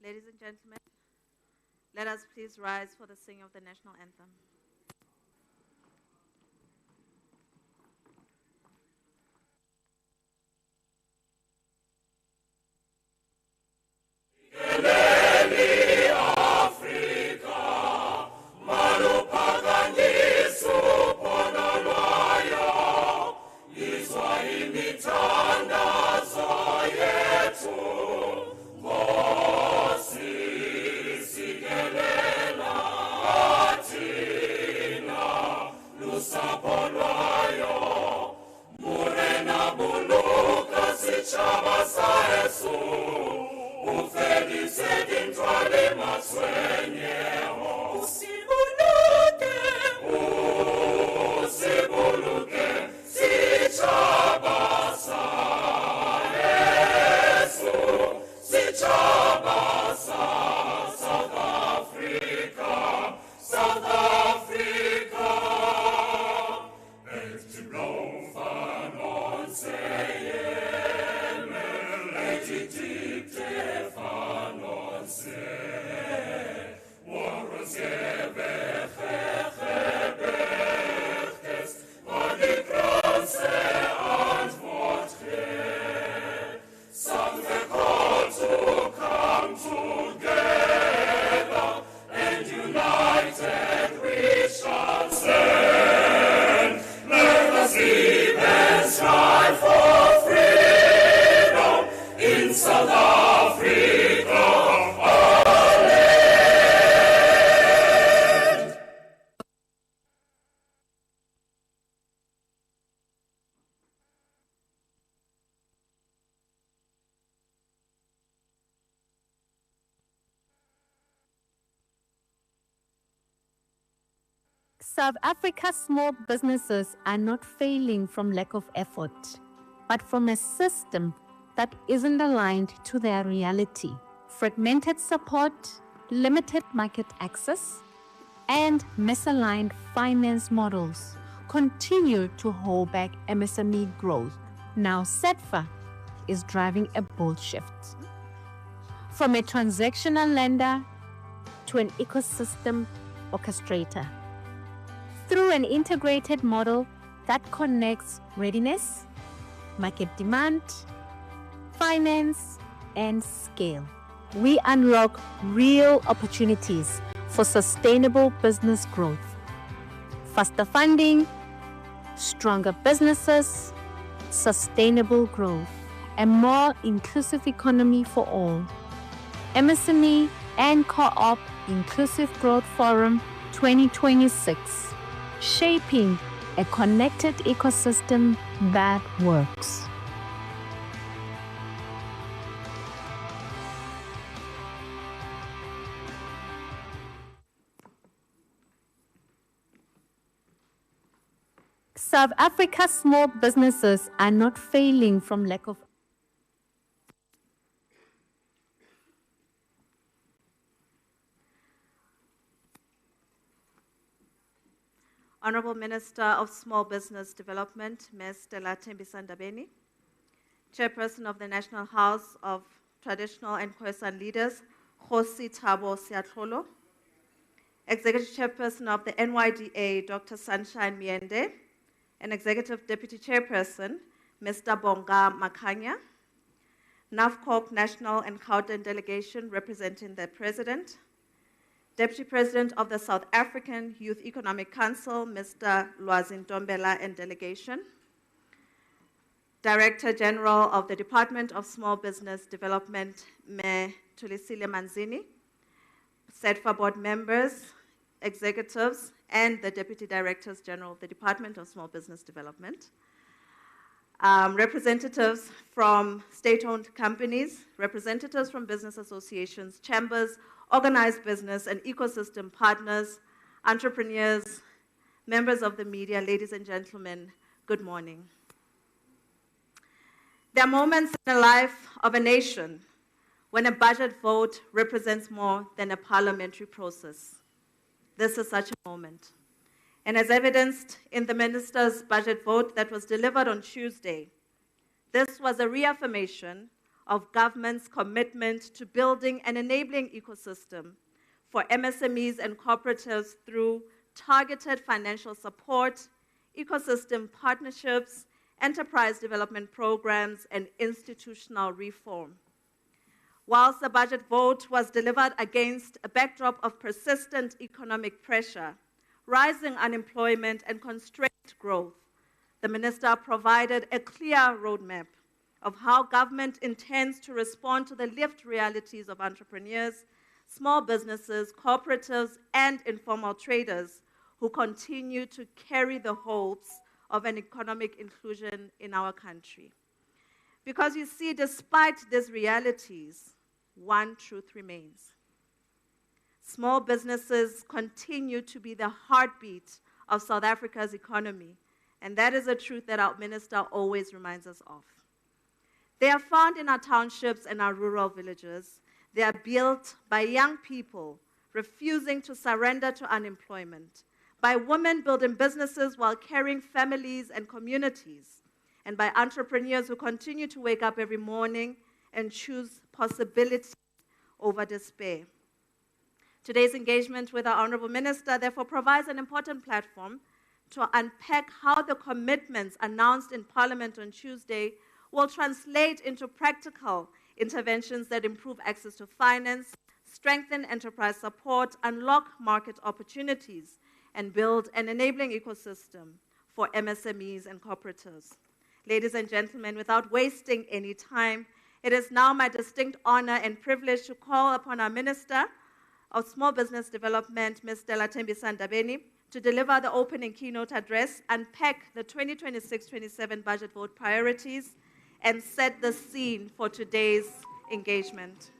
Ladies and gentlemen, let us please rise for the singing of the national anthem. South Africa's small businesses are not failing from lack of effort, but from a system that isn't aligned to their reality. Fragmented support, limited market access, and misaligned finance models continue to hold back MSME growth. Now SETFA is driving a bold shift. From a transactional lender to an ecosystem orchestrator, through an integrated model that connects readiness, market demand, finance, and scale. We unlock real opportunities for sustainable business growth, faster funding, stronger businesses, sustainable growth, a more inclusive economy for all. MSME and Co-op Inclusive Growth Forum 2026. Shaping a connected ecosystem that works. South Africa's small businesses are not failing from lack of Honorable Minister of Small Business Development, Ms. Stella Thembisandabeni, Chairperson of the National House of Traditional and Khoisan Leaders, Kgosi Thabo Siatlholo, Executive Chairperson of the NYDA, Dr. Sunshine Miende, and Executive Deputy Chairperson, Mr. Bonga Makhanya, NAFCOC National and Gauteng Delegation representing the President, Deputy President of the South African Youth Economic Council, Mr. Lwazin Ntombela and Delegation, Director General of the Department of Small Business Development, Me Tulisile Manzini, SETFA board members, executives, and the Deputy Directors General of the Department of Small Business Development, representatives from state-owned companies, representatives from business associations, chambers, organized business and ecosystem partners, entrepreneurs, members of the media, ladies and gentlemen, good morning. There are moments in the life of a nation when a budget vote represents more than a parliamentary process. This is such a moment. And as evidenced in the minister's budget vote that was delivered on Tuesday, this was a reaffirmation of government's commitment to building an enabling ecosystem for MSMEs and cooperatives through targeted financial support, ecosystem partnerships, enterprise development programs, and institutional reform. Whilst the budget vote was delivered against a backdrop of persistent economic pressure, rising unemployment, and constrained growth, the minister provided a clear roadmap of how government intends to respond to the lived realities of entrepreneurs, small businesses, cooperatives, and informal traders who continue to carry the hopes of an economic inclusion in our country. Because you see, despite these realities, one truth remains. Small businesses continue to be the heartbeat of South Africa's economy, and that is a truth that our minister always reminds us of. They are found in our townships and our rural villages. They are built by young people refusing to surrender to unemployment, by women building businesses while carrying families and communities, and by entrepreneurs who continue to wake up every morning and choose possibility over despair. Today's engagement with our Honorable Minister therefore provides an important platform to unpack how the commitments announced in Parliament on Tuesday will translate into practical interventions that improve access to finance, strengthen enterprise support, unlock market opportunities, and build an enabling ecosystem for MSMEs and cooperatives. Ladies and gentlemen, without wasting any time, it is now my distinct honor and privilege to call upon our Minister of Small Business Development, Ms. Dignitaries, to deliver the opening keynote address, unpack the 2026-27 budget vote priorities, and set the scene for today's engagement.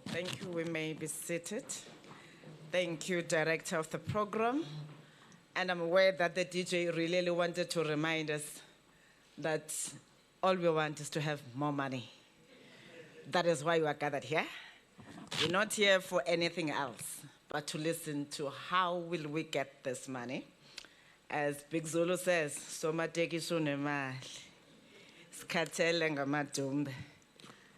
Thank you. We may be seated. Thank you, Director of the program. And I'm aware that the DJ really wanted to remind us that all we want is to have more money. That is why we are gathered here. We're not here for anything else, but to listen to how will we get this money. As Big Zulu says, somateki sunemali, skhathele ngamadumbe.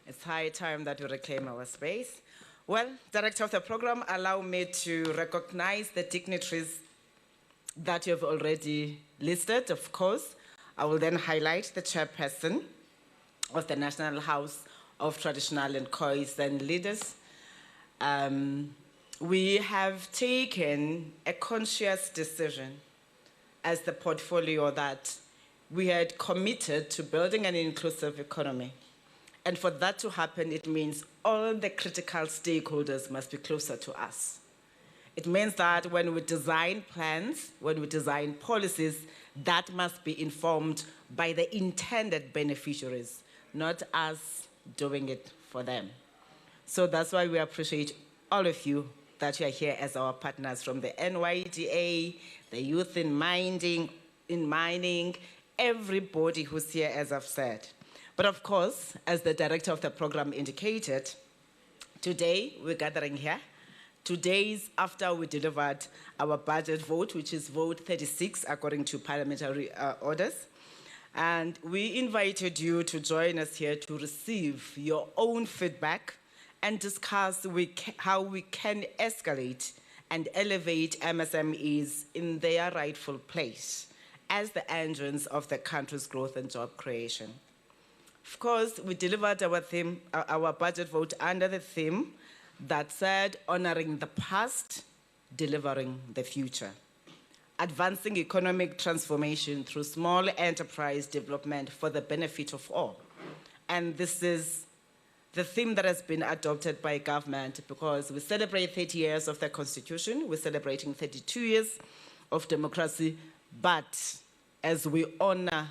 It's high time that we reclaim our space. Well, Director of the program, allow me to recognize the dignitaries that you have already listed, of course. I will then highlight the chairperson of the National House of Traditional and Khoisan Leaders. We have taken a conscious decision as the portfolio that we had committed to building an inclusive economy. And for that to happen, it means all the critical stakeholders must be closer to us. It means that when we design plans, when we design policies, that must be informed by the intended beneficiaries, not us doing it for them. So that's why we appreciate all of you that you are here as our partners from the NYDA, the youth in mining, everybody who's here, as I've said. But of course, as the director of the program indicated, today we're gathering here 2 days after we delivered our budget vote, which is vote 36 according to parliamentary orders. And we invited you to join us here to receive your own feedback and discuss how we can escalate and elevate MSMEs in their rightful place as the engines of the country's growth and job creation. Of course, we delivered our budget vote under the theme that said, honoring the past, delivering the future. Advancing economic transformation through small enterprise development for the benefit of all. And this is the theme that has been adopted by government because we celebrate 30 years of the Constitution, we're celebrating 32 years of democracy, but as we honor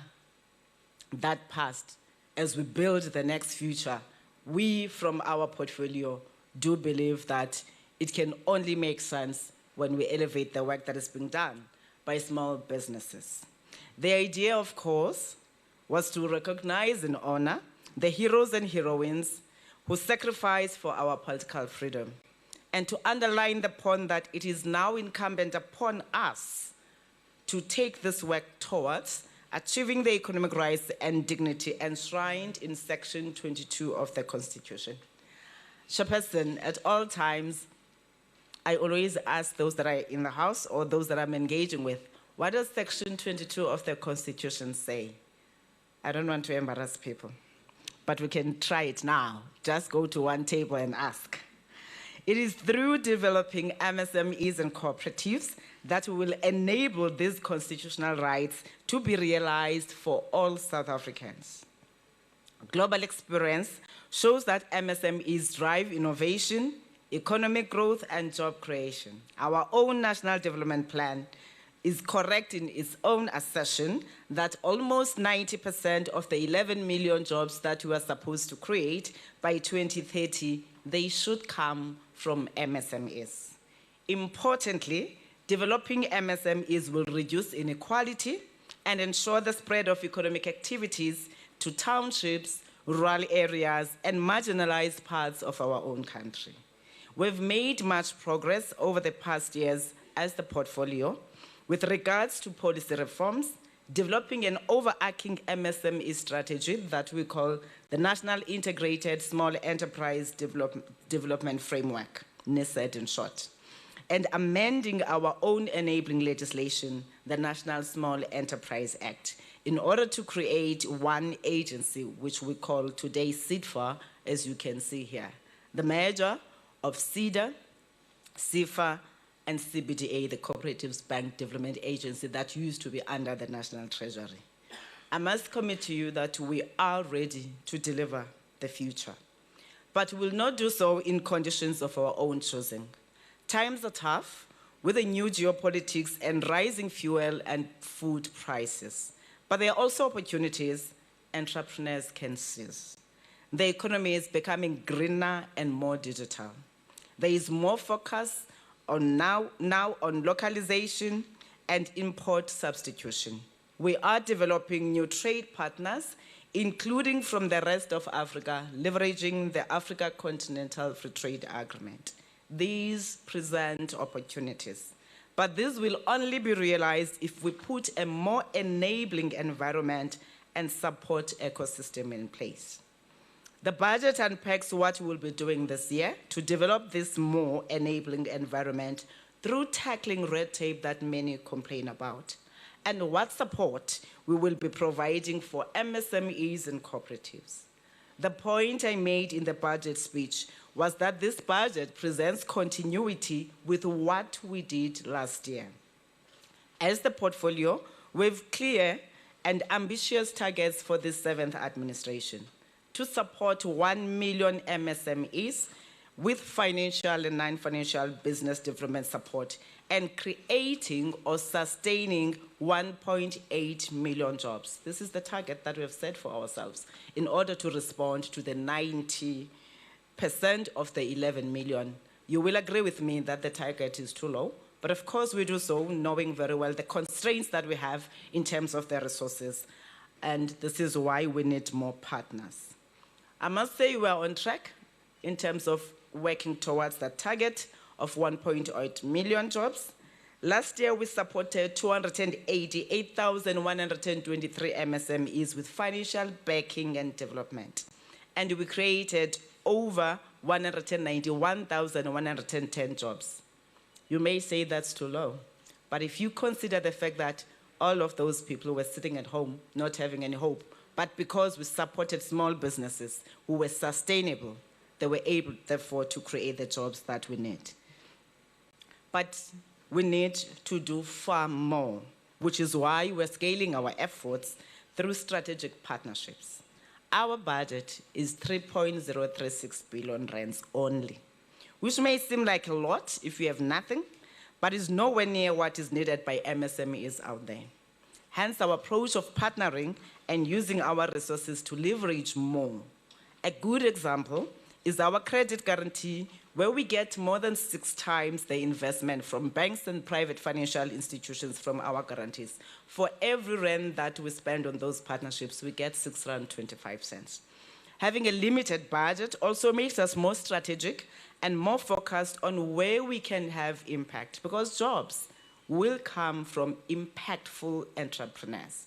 that past, as we build the next future, we from our portfolio do believe that it can only make sense when we elevate the work that is being done by small businesses. The idea, of course, was to recognize and honor the heroes and heroines who sacrificed for our political freedom and to underline the point that it is now incumbent upon us to take this work towards achieving the economic rights and dignity enshrined in Section 22 of the Constitution. Chairperson, at all times, I always ask those that are in the House or those that I'm engaging with, what does Section 22 of the Constitution say? I don't want to embarrass people, but we can try it now. Just go to one table and ask. It is through developing MSMEs and cooperatives that we will enable these constitutional rights to be realized for all South Africans. Global experience shows that MSMEs drive innovation, economic growth, and job creation. Our own National Development Plan is correct in its own assertion that almost 90% of the 11 million jobs that we are supposed to create by 2030, they should come from MSMEs. Importantly, developing MSMEs will reduce inequality and ensure the spread of economic activities to townships, rural areas, and marginalized parts of our own country. We've made much progress over the past years as the portfolio with regards to policy reforms, developing an overarching MSME strategy that we call the National Integrated Small Enterprise Development Framework, NISED in short, and amending our own enabling legislation, the National Small Enterprise Act, in order to create one agency, which we call today CIDFA, as you can see here. The merger of CEDA, CIFA, and CBDA, the Cooperatives Bank Development Agency that used to be under the National Treasury. I must commit to you that we are ready to deliver the future, but we will not do so in conditions of our own choosing. Times are tough with the new geopolitics and rising fuel and food prices, but there are also opportunities entrepreneurs can seize. The economy is becoming greener and more digital. There is more focus on now on localization and import substitution. We are developing new trade partners, including from the rest of Africa, leveraging the Africa Continental Free Trade Agreement. These present opportunities, but this will only be realized if we put a more enabling environment and support ecosystem in place. The budget unpacks what we will be doing this year to develop this more enabling environment through tackling red tape that many complain about, and what support we will be providing for MSMEs and cooperatives. The point I made in the budget speech was that this budget presents continuity with what we did last year. As the portfolio, we have clear and ambitious targets for this 7th administration to support 1 million MSMEs with financial and non-financial business development support and creating or sustaining 1.8 million jobs. This is the target that we have set for ourselves in order to respond to the 90% of the 11 million. You will agree with me that the target is too low, but of course we do so knowing very well the constraints that we have in terms of the resources, and this is why we need more partners. I must say we are on track in terms of working towards that target of 1.8 million jobs. Last year, we supported 288,123 MSMEs with financial backing and development. And we created over 191,110 jobs. You may say that's too low, but if you consider the fact that all of those people were sitting at home, not having any hope, but because we supported small businesses who were sustainable, they were able, therefore, to create the jobs that we need. But we need to do far more, which is why we're scaling our efforts through strategic partnerships. Our budget is 3.036 billion rands only, which may seem like a lot if you have nothing, but is nowhere near what is needed by MSMEs out there. Hence our approach of partnering and using our resources to leverage more. A good example is our credit guarantee, where we get more than 6 times the investment from banks and private financial institutions from our guarantees. For every rand that we spend on those partnerships, we get 6.25 rand. Having a limited budget also makes us more strategic and more focused on where we can have impact, because jobs will come from impactful entrepreneurs.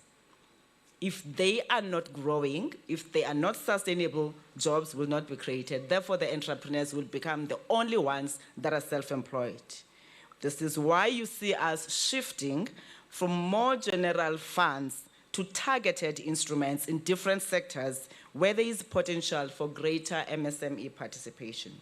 If they are not growing, if they are not sustainable, jobs will not be created. Therefore, the entrepreneurs will become the only ones that are self-employed. This is why you see us shifting from more general funds to targeted instruments in different sectors where there is potential for greater MSME participation.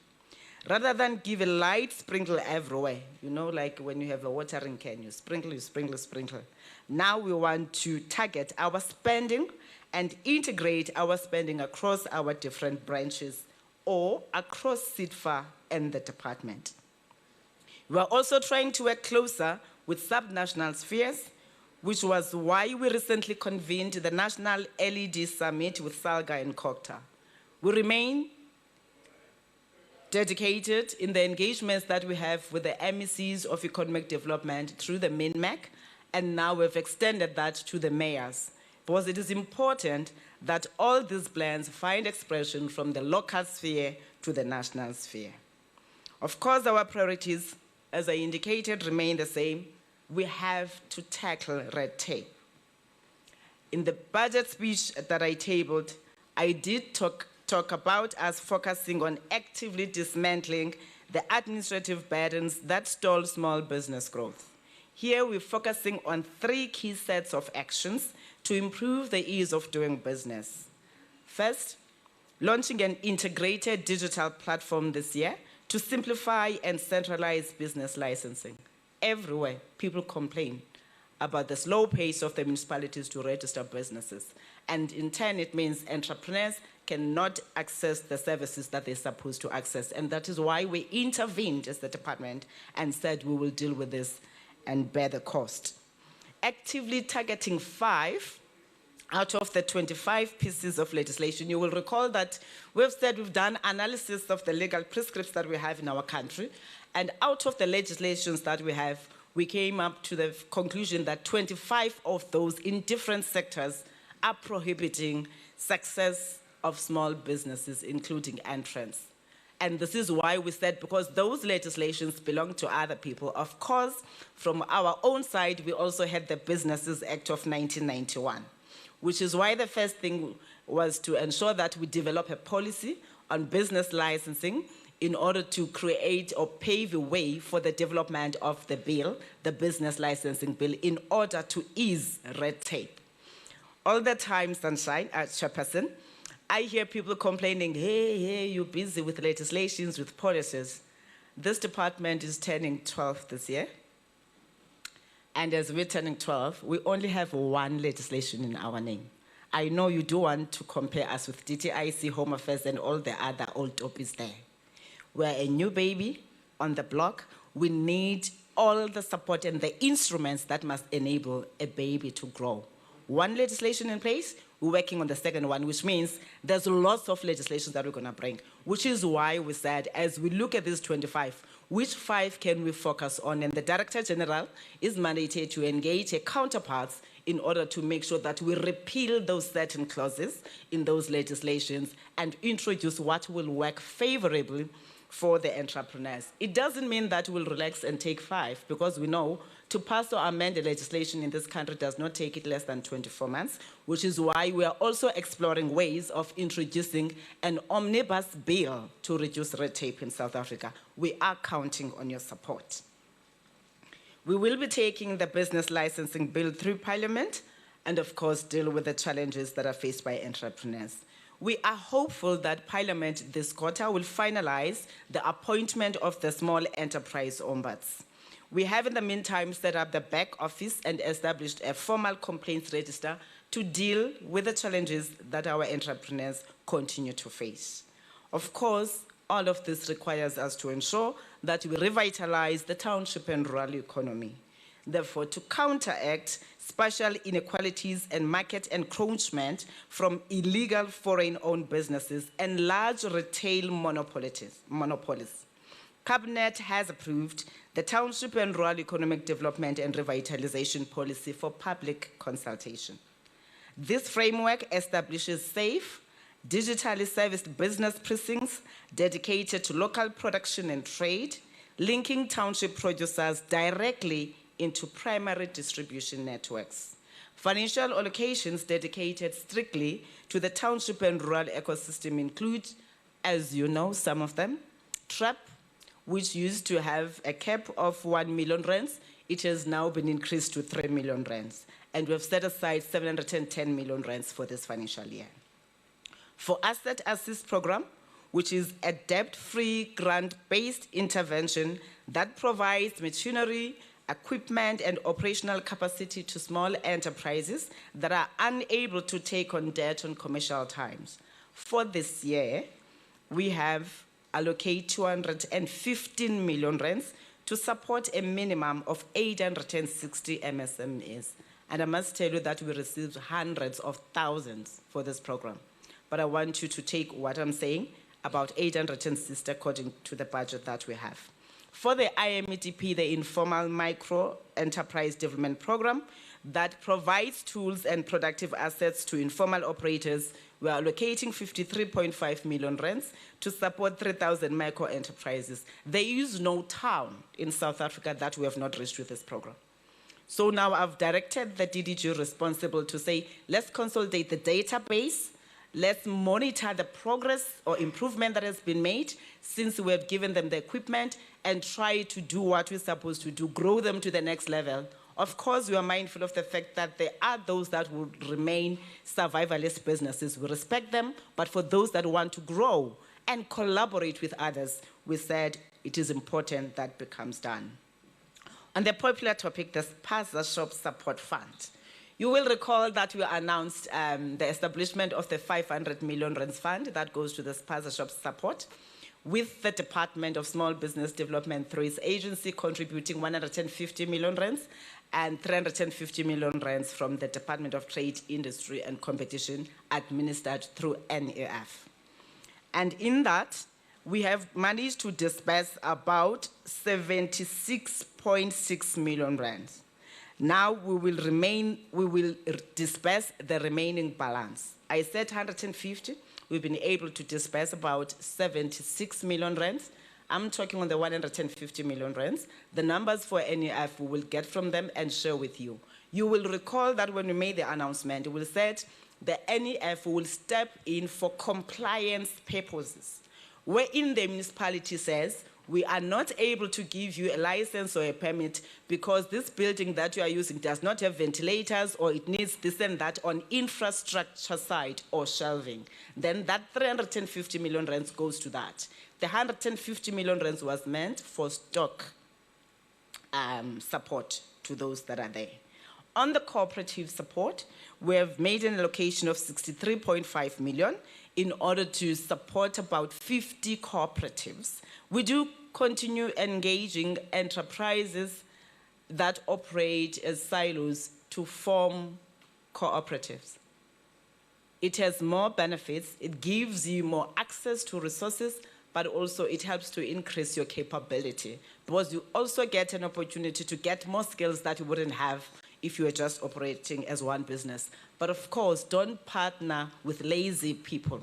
Rather than give a light sprinkle everywhere, you know, like when you have a watering can, you sprinkle, sprinkle. Now we want to target our spending and integrate our spending across our different branches or across SIDFA and the department. We are also trying to work closer with subnational spheres, which was why we recently convened the National LED Summit with Salga and Kokta. We remain dedicated in the engagements that we have with the MECs of economic development through the MINMAC, and now we've extended that to the mayors, because it is important that all these plans find expression from the local sphere to the national sphere. Of course, our priorities, as I indicated, remain the same. We have to tackle red tape. In the budget speech that I tabled, I did talk about us focusing on actively dismantling the administrative burdens that stall small business growth. Here, we're focusing on 3 key sets of actions to improve the ease of doing business. First, launching an integrated digital platform this year to simplify and centralize business licensing. Everywhere, people complain about the slow pace of the municipalities to register businesses. And in turn, it means entrepreneurs cannot access the services that they're supposed to access. And that is why we intervened as the department and said we will deal with this and bear the cost. Actively targeting 5 out of the 25 pieces of legislation. You will recall that we've said we've done analysis of the legal prescripts that we have in our country. And out of the legislations that we have, we came up to the conclusion that 25 of those in different sectors are prohibiting success of small businesses, including entrance. And this is why we said, because those legislations belong to other people. Of course, from our own side, we also had the Businesses Act of 1991, which is why the first thing was to ensure that we develop a policy on business licensing in order to create or pave a way for the development of the bill, the business licensing bill, in order to ease red tape. All the time, Sunshine, Chairperson, I hear people complaining, hey, you're busy with legislations, with policies. This department is turning 12 this year. And as we're turning 12, we only have 1 legislation in our name. I know you do want to compare us with DTIC, Home Affairs, and all the other old topics there. We're a new baby on the block. We need all the support and the instruments that must enable a baby to grow. 1 legislation in place, we're working on the second one, which means there's lots of legislation that we're going to bring, which is why we said, as we look at these 25, which 5 can we focus on? And the Director General is mandated to engage her counterparts in order to make sure that we repeal those certain clauses in those legislations and introduce what will work favorably for the entrepreneurs. It doesn't mean that we'll relax and take 5, because we know to pass or amend the legislation in this country does not take it less than 24 months, which is why we are also exploring ways of introducing an omnibus bill to reduce red tape in South Africa. We are counting on your support. We will be taking the business licensing bill through Parliament and, of course, deal with the challenges that are faced by entrepreneurs. We are hopeful that Parliament this quarter will finalize the appointment of the Small Enterprise Ombuds. We have, in the meantime, set up the back office and established a formal complaints register to deal with the challenges that our entrepreneurs continue to face. Of course, all of this requires us to ensure that we revitalize the township and rural economy. Therefore, to counteract spatial inequalities and market encroachment from illegal foreign-owned businesses and large retail monopolies, Cabinet has approved the Township and Rural Economic Development and Revitalization Policy for public consultation. This framework establishes safe digitally serviced business precincts dedicated to local production and trade, linking township producers directly into primary distribution networks. Financial allocations dedicated strictly to the township and rural ecosystem include, as you know, some of them, TRAP, which used to have a cap of 1 million rands. It has now been increased to 3 million rands. And we've set aside 710 million rands for this financial year. For Asset Assist Program, which is a debt-free grant-based intervention that provides machinery, equipment, and operational capacity to small enterprises that are unable to take on debt on commercial terms. For this year, we have allocated 215 million rands to support a minimum of 860 MSMEs. And I must tell you that we received hundreds of thousands for this program. But I want you to take what I'm saying, about 860 according to the budget that we have. For the IMEDP, the Informal Micro Enterprise Development Program, that provides tools and productive assets to informal operators, we are allocating 53.5 million rands to support 3,000 micro enterprises. There is no town in South Africa that we have not reached with this program. So now I've directed the DDG responsible to say, let's consolidate the database, let's monitor the progress or improvement that has been made since we have given them the equipment and try to do what we're supposed to do, grow them to the next level. Of course, we are mindful of the fact that there are those that will remain survivalist businesses. We respect them, but for those that want to grow and collaborate with others, we said it is important that becomes done. On the popular topic, the Spaza Shop Support Fund. You will recall that we announced the establishment of the 500 million rands fund that goes to the Spaza Shop support, with the Department of Small Business Development through its agency contributing 150 million rands and 350 million rands from the Department of Trade, Industry and Competition administered through NAF. And in that, we have managed to disburse about 76.6 million rands. Now we will disperse the remaining balance. I said 150, we've been able to disperse about 76 million rands. I'm talking on the 150 million rands. The numbers for NEF we will get from them and share with you. You will recall that when we made the announcement, we said the NEF will step in for compliance purposes, wherein the municipality says, we are not able to give you a license or a permit because this building that you are using does not have ventilators or it needs this and that on infrastructure side or shelving. Then that 350 million rands goes to that. The 150 million rands was meant for stock support to those that are there. On the cooperative support, we have made an allocation of 63.5 million in order to support about 50 cooperatives. We do continue engaging enterprises that operate as silos to form cooperatives. It has more benefits, it gives you more access to resources, but also it helps to increase your capability because you also get an opportunity to get more skills that you wouldn't have if you were just operating as one business. But of course, don't partner with lazy people.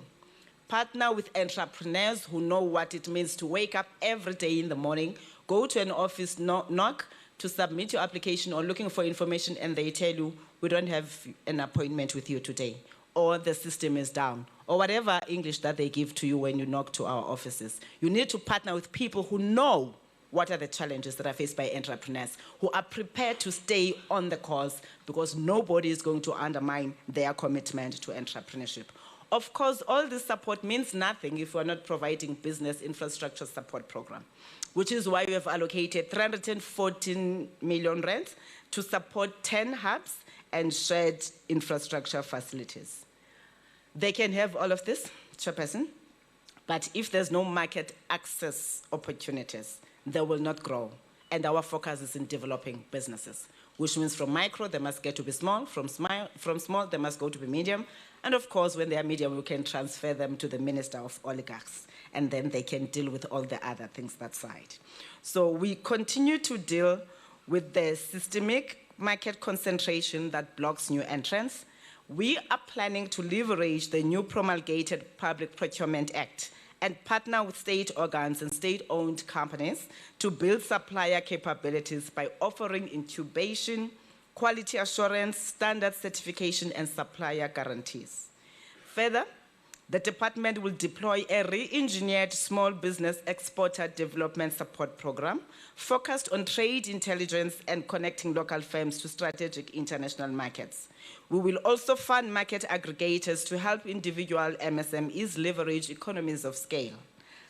Partner with entrepreneurs who know what it means to wake up every day in the morning, go to an office, knock to submit your application or looking for information, and they tell you, we don't have an appointment with you today, or the system is down, or whatever English that they give to you when you knock to our offices. You need to partner with people who know what are the challenges that are faced by entrepreneurs, who are prepared to stay on the course because nobody is going to undermine their commitment to entrepreneurship. Of course, all this support means nothing if we're not providing business infrastructure support program, which is why we have allocated 314 million rands to support 10 hubs and shared infrastructure facilities. They can have all of this, Chairperson, but if there's no market access opportunities, they will not grow. And our focus is in developing businesses, which means from micro, they must get to be small, from small, they must go to be medium, and of course, when they are medium, we can transfer them to the Minister of Oligarchs, and then they can deal with all the other things that side. So we continue to deal with the systemic market concentration that blocks new entrants. we are planning to leverage the new promulgated Public Procurement Act and partner with state organs and state-owned companies to build supplier capabilities by offering incubation, quality assurance, standard certification, and supplier guarantees. Further, the department will deploy a re-engineered small business exporter development support program focused on trade intelligence and connecting local firms to strategic international markets. We will also fund market aggregators to help individual MSMEs leverage economies of scale.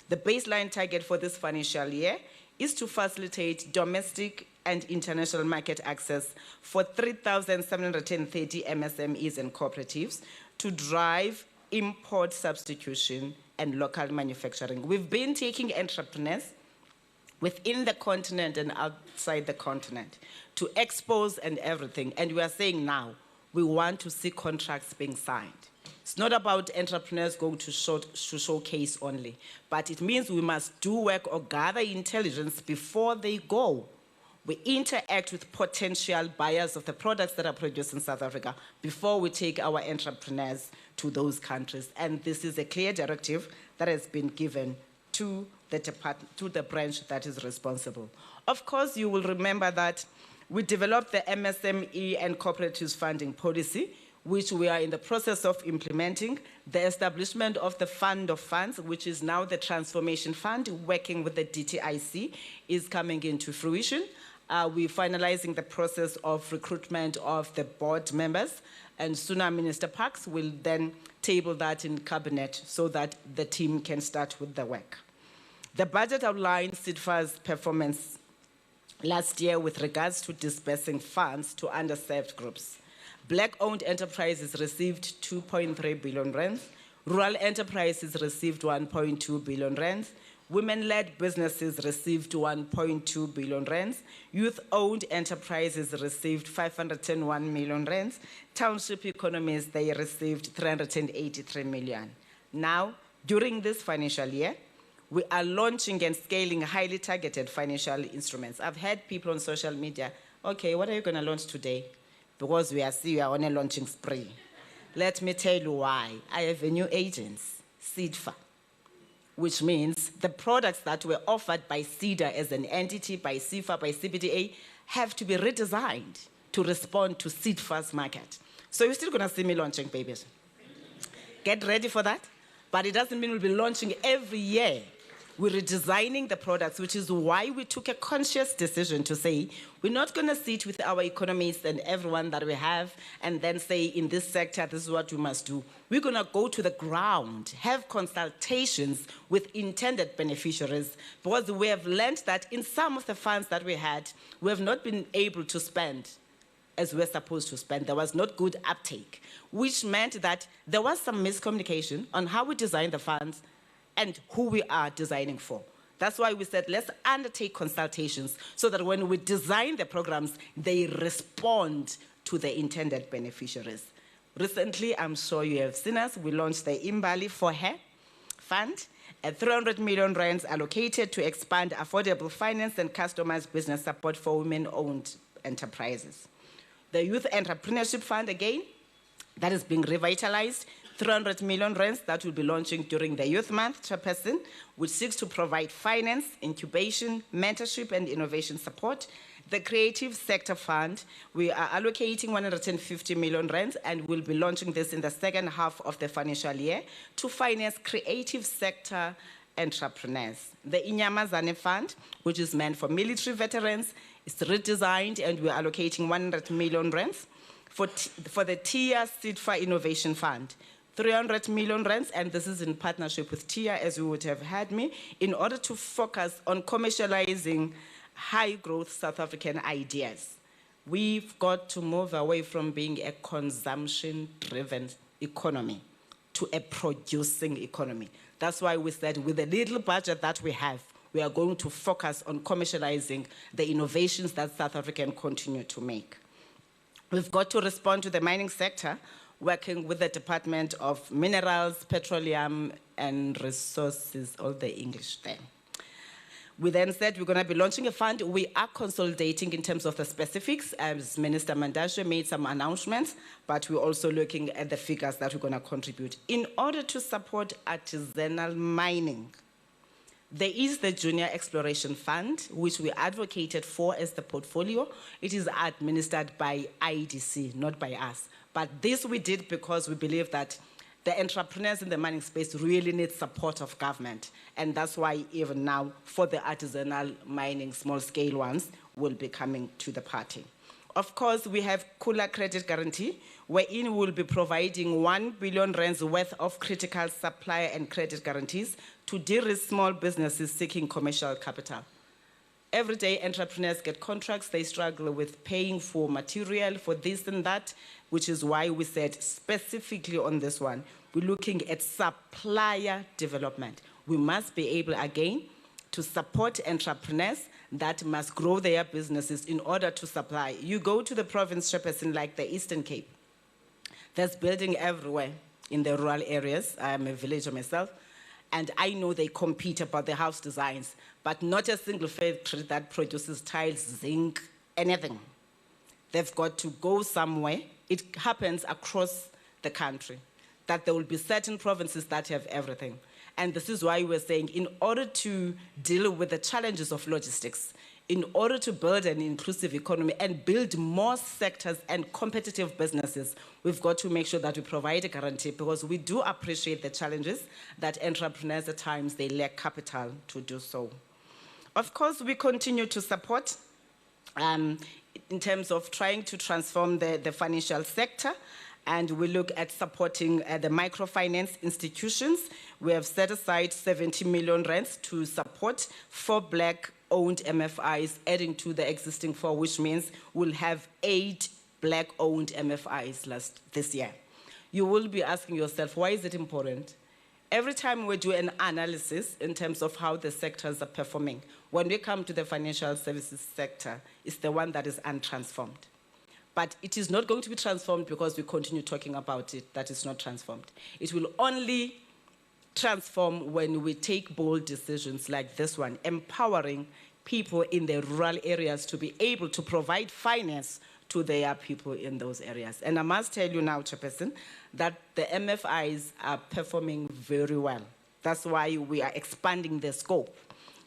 The baseline target for this financial year is to facilitate domestic and international market access for 3,730 MSMEs and cooperatives to drive import substitution and local manufacturing. We've been taking entrepreneurs within the continent and outside the continent to expose and everything. And we are saying now, we want to see contracts being signed. It's not about entrepreneurs going to showcase only, but it means we must do work or gather intelligence before they go. We interact with potential buyers of the products that are produced in South Africa before we take our entrepreneurs to those countries. And this is a clear directive that has been given to the branch that is responsible. Of course, you will remember that we developed the MSME and Cooperatives Funding Policy, which we are in the process of implementing. The establishment of the Fund of Funds, which is now the Transformation Fund, working with the DTIC, is coming into fruition. We're finalizing the process of recruitment of the board members, and sooner Minister Parks will then table that in cabinet so that the team can start with the work. The budget outlines SIDFA's performance last year with regards to disbursing funds to underserved groups. Black-owned enterprises received 2.3 billion rands, rural enterprises received 1.2 billion rands, women-led businesses received 1.2 billion rands, youth-owned enterprises received 501 million rands, township economies, they received 383 million. Now, during this financial year, we are launching and scaling highly targeted financial instruments. I've had people on social media, okay, what are you going to launch today? Because we are on a launching spree. Let me tell you why. I have a new agency, SIDFA, which means the products that were offered by SIDA as an entity, by SIFA, by CBDA, have to be redesigned to respond to SIDFA's market. So you're still going to see me launching babies. Get ready for that. But it doesn't mean we'll be launching every year. We're redesigning the products, which is why we took a conscious decision to say, we're not going to sit with our economists and everyone that we have and then say, in this sector, this is what we must do. We're going to go to the ground, have consultations with intended beneficiaries, because we have learned that in some of the funds that we had, we have not been able to spend as we're supposed to spend. There was not good uptake, which meant that there was some miscommunication on how we design the funds and who we are designing for. That's why we said, let's undertake consultations so that when we design the programs, they respond to the intended beneficiaries. Recently, I'm sure you have seen us, we launched the Imbali for Her Fund, a 300 million rands allocated to expand affordable finance and customized business support for women-owned enterprises. The Youth Entrepreneurship Fund, again, that is being revitalized, 300 million rands that will be launching during the Youth Month, Chairperson, which seeks to provide finance, incubation, mentorship, and innovation support. The Creative Sector Fund, we are allocating 150 million rands and we'll be launching this in the second half of the financial year to finance creative sector entrepreneurs. The Inyamazane Fund, which is meant for military veterans, is redesigned and we're allocating 100 million rands. For the TIA SIDFA Innovation Fund, 300 million rands, and this is in partnership with TIA, as you would have heard me, in order to focus on commercializing high-growth South African ideas. We've got to move away from being a consumption-driven economy to a producing economy. That's why we said with the little budget that we have, we are going to focus on commercializing the innovations that South Africa can continue to make. We've got to respond to the mining sector, working with the Department of Minerals, Petroleum, and Resources, all the English there. We then said we're going to be launching a fund. We are consolidating in terms of the specifics, as Minister Mandashe made some announcements, but we're also looking at the figures that we're going to contribute. In order to support artisanal mining, there is the Junior Exploration Fund, which we advocated for as the portfolio. It is administered by IDC, not by us. But this we did because we believe that the entrepreneurs in the mining space really need support of government. And that's why even now, for the artisanal mining, small-scale ones, will be coming to the party. Of course, we have Kula Credit Guarantee, wherein we'll be providing 1 billion rands worth of critical supplier and credit guarantees to de-risk small businesses seeking commercial capital. Every day, entrepreneurs get contracts. They struggle with paying for material, for this and that, which is why we said specifically on this one, we're looking at supplier development. We must be able, again, to support entrepreneurs that must grow their businesses in order to supply. You go to the province, Chairperson, like the Eastern Cape. There's building everywhere in the rural areas. I'm a villager myself. And I know they compete about the house designs, but not a single factory that produces tiles, zinc, anything. They've got to go somewhere. It happens across the country, that there will be certain provinces that have everything. And this is why we're saying, in order to deal with the challenges of logistics, in order to build an inclusive economy and build more sectors and competitive businesses, we've got to make sure that we provide a guarantee, because we do appreciate the challenges that entrepreneurs at times, they lack capital to do so. Of course, we continue to support in terms of trying to transform the financial sector, and we look at supporting the microfinance institutions. We have set aside 70 million rands to support 4 Black-owned MFIs, adding to the existing 4, which means we'll have 8 Black-owned MFIs this year. You will be asking yourself, why is it important? Every time we do an analysis in terms of how the sectors are performing, when we come to the financial services sector, it's the one that is untransformed. But it is not going to be transformed because we continue talking about it, that is not transformed. It will only transform when we take bold decisions like this one, empowering people in the rural areas to be able to provide finance to their people in those areas. And I must tell you now, Chairperson, that the MFIs are performing very well. That's why we are expanding the scope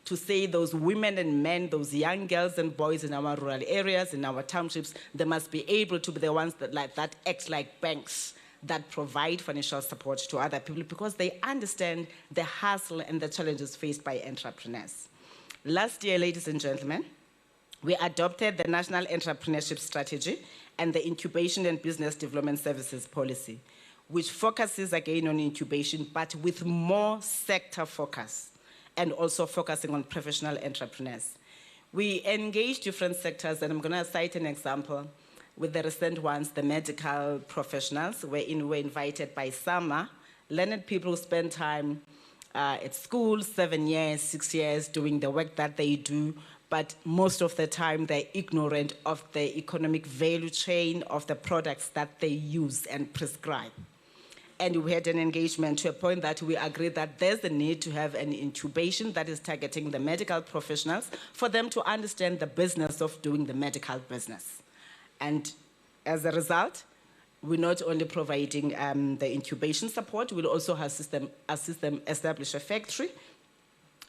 to say those women and men, those young girls and boys in our rural areas, in our townships, they must be able to be the ones that act like banks, that provide financial support to other people, because they understand the hassle and the challenges faced by entrepreneurs. Last year, ladies and gentlemen, we adopted the National Entrepreneurship Strategy and the Incubation and Business Development Services Policy, which focuses again on incubation, but with more sector focus, and also focusing on professional entrepreneurs. We engage different sectors, and I'm going to cite an example with the recent ones, the medical professionals, wherein we're invited by SAMA, learned people who spend time at school, 7 years, 6 years, doing the work that they do, but most of the time they're ignorant of the economic value chain of the products that they use and prescribe. And we had an engagement to a point that we agreed that there's a need to have an incubation that is targeting the medical professionals for them to understand the business of doing the medical business. And as a result, we're not only providing the incubation support, we'll also assist them establish a factory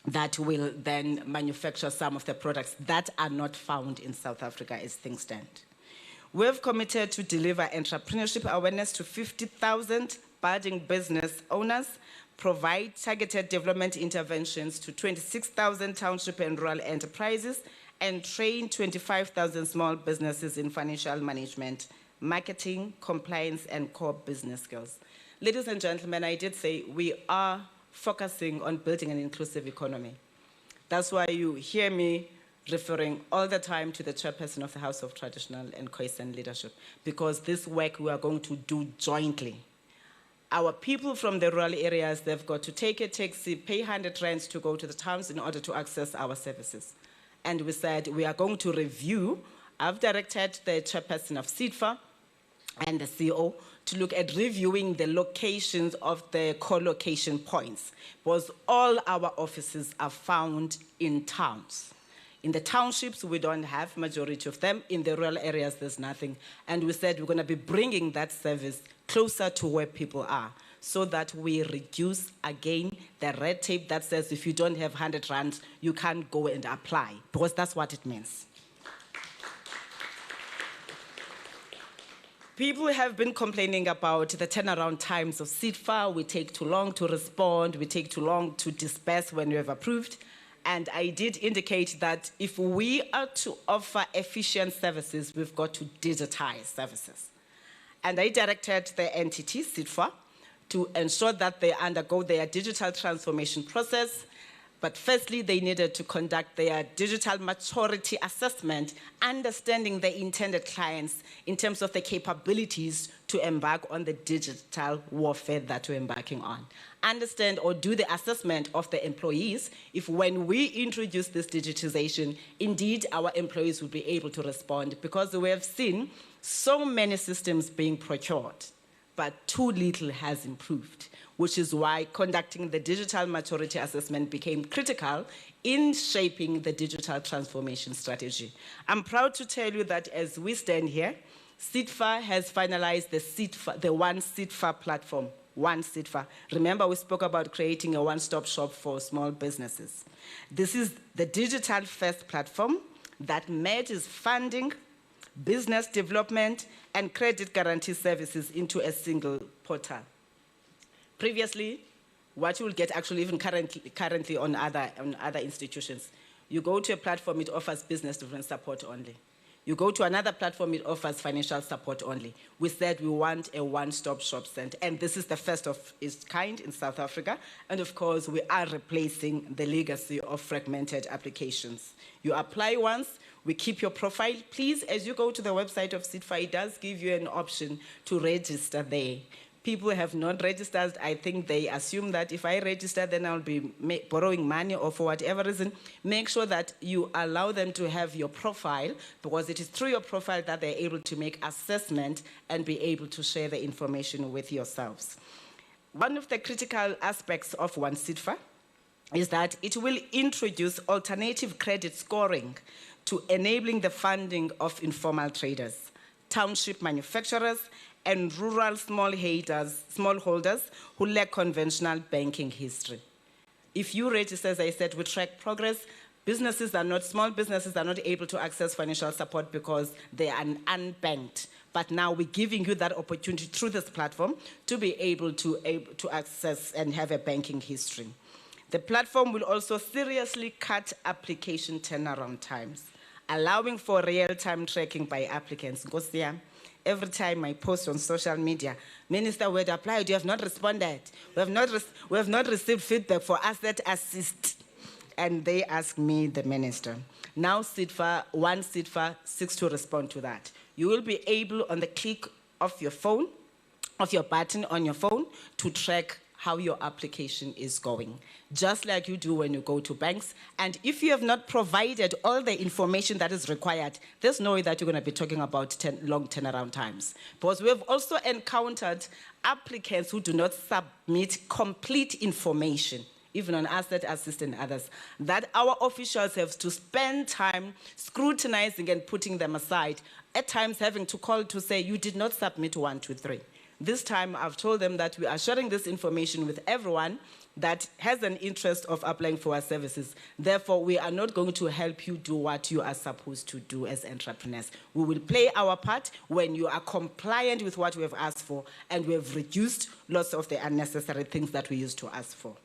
that will then manufacture some of the products that are not found in South Africa as things stand. We've committed to deliver entrepreneurship awareness to 50,000 budding business owners, provide targeted development interventions to 26,000 township and rural enterprises, and train 25,000 small businesses in financial management, marketing, compliance, and core business skills. Ladies and gentlemen, I did say we are focusing on building an inclusive economy. That's why you hear me referring all the time to the chairperson of the House of Traditional and Khoisan Leadership, because this work we are going to do jointly. Our people from the rural areas, they've got to take a taxi, pay 100 rands to go to the towns in order to access our services. And we said we are going to review. I've directed the chairperson of SIDFA and the CEO to look at reviewing the locations of the co-location points, because all our offices are found in towns. In the townships, we don't have majority of them. In the rural areas, there's nothing. And we said we're going to be bringing that service closer to where people are, so that we reduce, again, the red tape that says if you don't have 100 rands, you can't go and apply, because that's what it means. People have been complaining about the turnaround times of SITFA. We take too long to respond. We take too long to disperse when we have approved. And I did indicate that if we are to offer efficient services, we've got to digitize services. And I directed the entity, SITFA, to ensure that they undergo their digital transformation process. But firstly, they needed to conduct their digital maturity assessment, understanding the intended clients in terms of the capabilities to embark on the digital warfare that we're embarking on. Understand or do the assessment of the employees if when we introduce this digitization, indeed our employees will be able to respond, because we have seen so many systems being procured, but too little has improved, which is why conducting the digital maturity assessment became critical in shaping the digital transformation strategy. I'm proud to tell you that as we stand here, SITFA has finalized the One SITFA platform. One SITFA. Remember, we spoke about creating a one-stop shop for small businesses. This is the digital-first platform that merges funding, business development, and credit guarantee services into a single portal. Previously, what you will get actually even currently on other institutions, you go to a platform, it offers business development support only. You go to another platform, it offers financial support only. We said we want a one-stop shop center, and this is the first of its kind in South Africa. And of course, we are replacing the legacy of fragmented applications. You apply once, we keep your profile. Please, as you go to the website of SITFA, it does give you an option to register there. People have not registered. I think they assume that if I register, then I'll be borrowing money or for whatever reason. Make sure that you allow them to have your profile, because it is through your profile that they're able to make assessment and be able to share the information with yourselves. One of the critical aspects of One SITFA is that it will introduce alternative credit scoring to enabling the funding of informal traders, township manufacturers, and rural smallholders who lack conventional banking history. If you register, as I said, we track progress. Small businesses are not able to access financial support because they are unbanked. But now we're giving you that opportunity through this platform to be able to access and have a banking history. The platform will also seriously cut application turnaround times, allowing for real-time tracking by applicants. Every time I post on social media, Minister, we had applied, you have not responded. We have not received feedback for asset assist. And they ask me, the minister. Now SITFA, One SITFA seeks to respond to that. You will be able, on the click of your phone, of your button on your phone, to track how your application is going, just like you do when you go to banks. And if you have not provided all the information that is required, there's no way that you're going to be talking about long turnaround times. Because we have also encountered applicants who do not submit complete information, even on asset assist and others, that our officials have to spend time scrutinizing and putting them aside, at times having to call to say, you did not submit 1, 2, 3. This time, I've told them that we are sharing this information with everyone that has an interest of applying for our services. Therefore, we are not going to help you do what you are supposed to do as entrepreneurs. We will play our part when you are compliant with what we have asked for, and we have reduced lots of the unnecessary things that we used to ask for.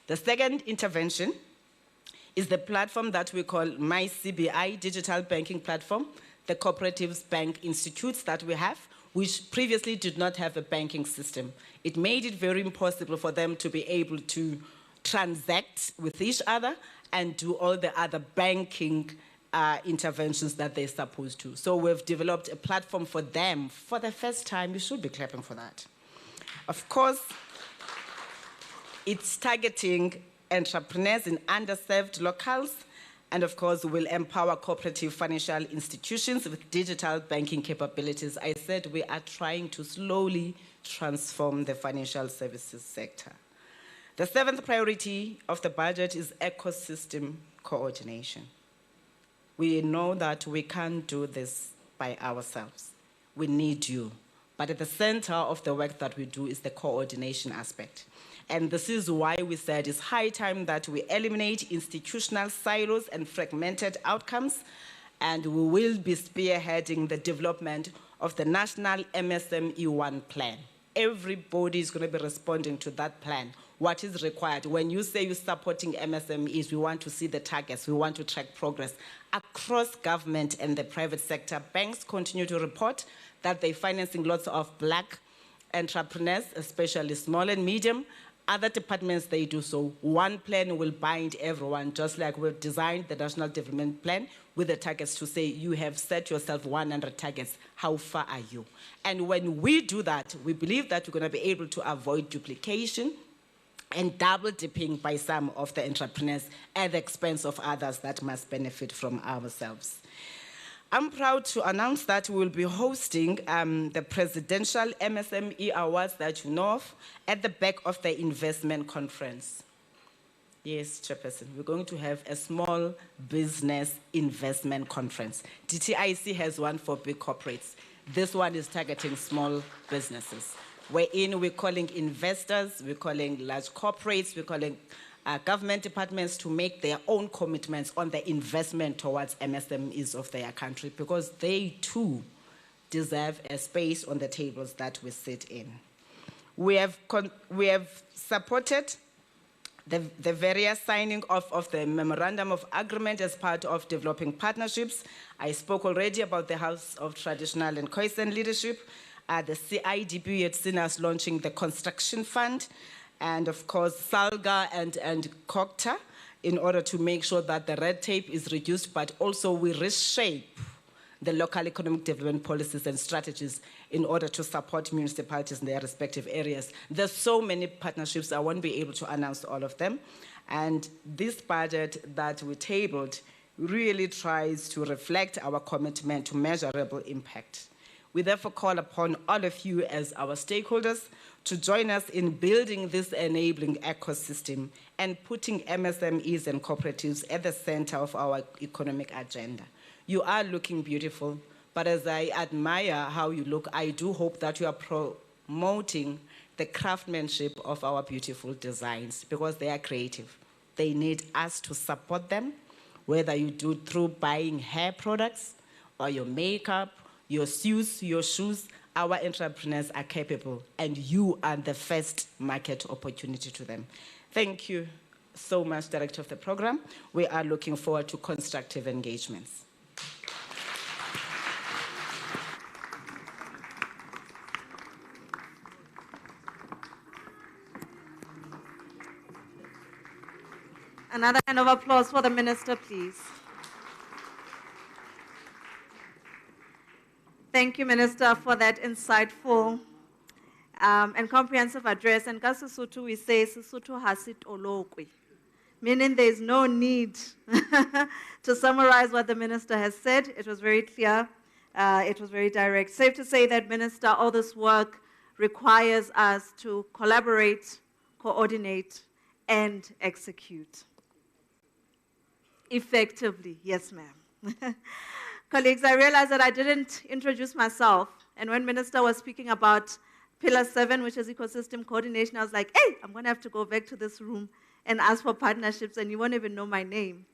The second intervention is the platform that we call My CBI Digital Banking Platform, the cooperatives bank institutes that we have, which previously did not have a banking system. It made it very impossible for them to be able to transact with each other and do all the other banking interventions that they're supposed to. So we've developed a platform for them for the first time. You should be clapping for that. Of course, it's targeting entrepreneurs in underserved locales And of course, we'll empower cooperative financial institutions with digital banking capabilities. I said we are trying to slowly transform the financial services sector. The seventh priority of the budget is ecosystem coordination. We know that we can't do this by ourselves. We need you. But at the center of the work that we do is the coordination aspect. And this is why we said it's high time that we eliminate institutional silos and fragmented outcomes, and we will be spearheading the development of the National MSME1 plan. Everybody is going to be responding to that plan. What is required? When you say you're supporting MSMEs, we want to see the targets, we want to track progress. Across government and the private sector, banks continue to report that they're financing lots of Black entrepreneurs, especially small and medium. Other departments, they do so. One plan will bind everyone, just like we've designed the National Development Plan with the targets to say, you have set yourself 100 targets, how far are you? And when we do that, we believe that we're going to be able to avoid duplication and double dipping by some of the entrepreneurs at the expense of others that must benefit from ourselves. I'm proud to announce that we will be hosting the Presidential MSME Awards that you know of at the back of the investment conference. Yes, Chairperson, we're going to have a small business investment conference. DTIC has one for big corporates. This one is targeting small businesses. Wherein we're calling investors, we're calling large corporates, we're calling government departments to make their own commitments on the investment towards MSMEs of their country, because they too deserve a space on the tables that we sit in. We have supported the various signing of the Memorandum of Agreement as part of developing partnerships. I spoke already about the House of Traditional and Khoisan Leadership. The CIDP had seen us launching the Construction Fund, and of course, SALGA and COCTA, in order to make sure that the red tape is reduced, but also we reshape the local economic development policies and strategies in order to support municipalities in their respective areas. There's so many partnerships, I won't be able to announce all of them. And this budget that we tabled really tries to reflect our commitment to measurable impact. We therefore call upon all of you as our stakeholders to join us in building this enabling ecosystem and putting MSMEs and cooperatives at the center of our economic agenda. You are looking beautiful, but as I admire how you look, I do hope that you are promoting the craftsmanship of our beautiful designs, because they are creative. They need us to support them, whether you do through buying hair products or your makeup, your shoes, our entrepreneurs are capable, and you are the first market opportunity to them. Thank you so much, Director of the Program. We are looking forward to constructive engagements. Another round of applause for the Minister, please. Thank you, Minister, for that insightful and comprehensive address. And ka Sesotho we say, Sesotho ha se tolokwe, meaning there is no need to summarize what the Minister has said. It was very clear. It was very direct. Safe to say that, Minister, all this work requires us to collaborate, coordinate, and execute effectively. Yes, ma'am. Colleagues, I realized that I didn't introduce myself. And when Minister was speaking about Pillar 7, which is ecosystem coordination, I was like, hey, I'm going to have to go back to this room and ask for partnerships, and you won't even know my name.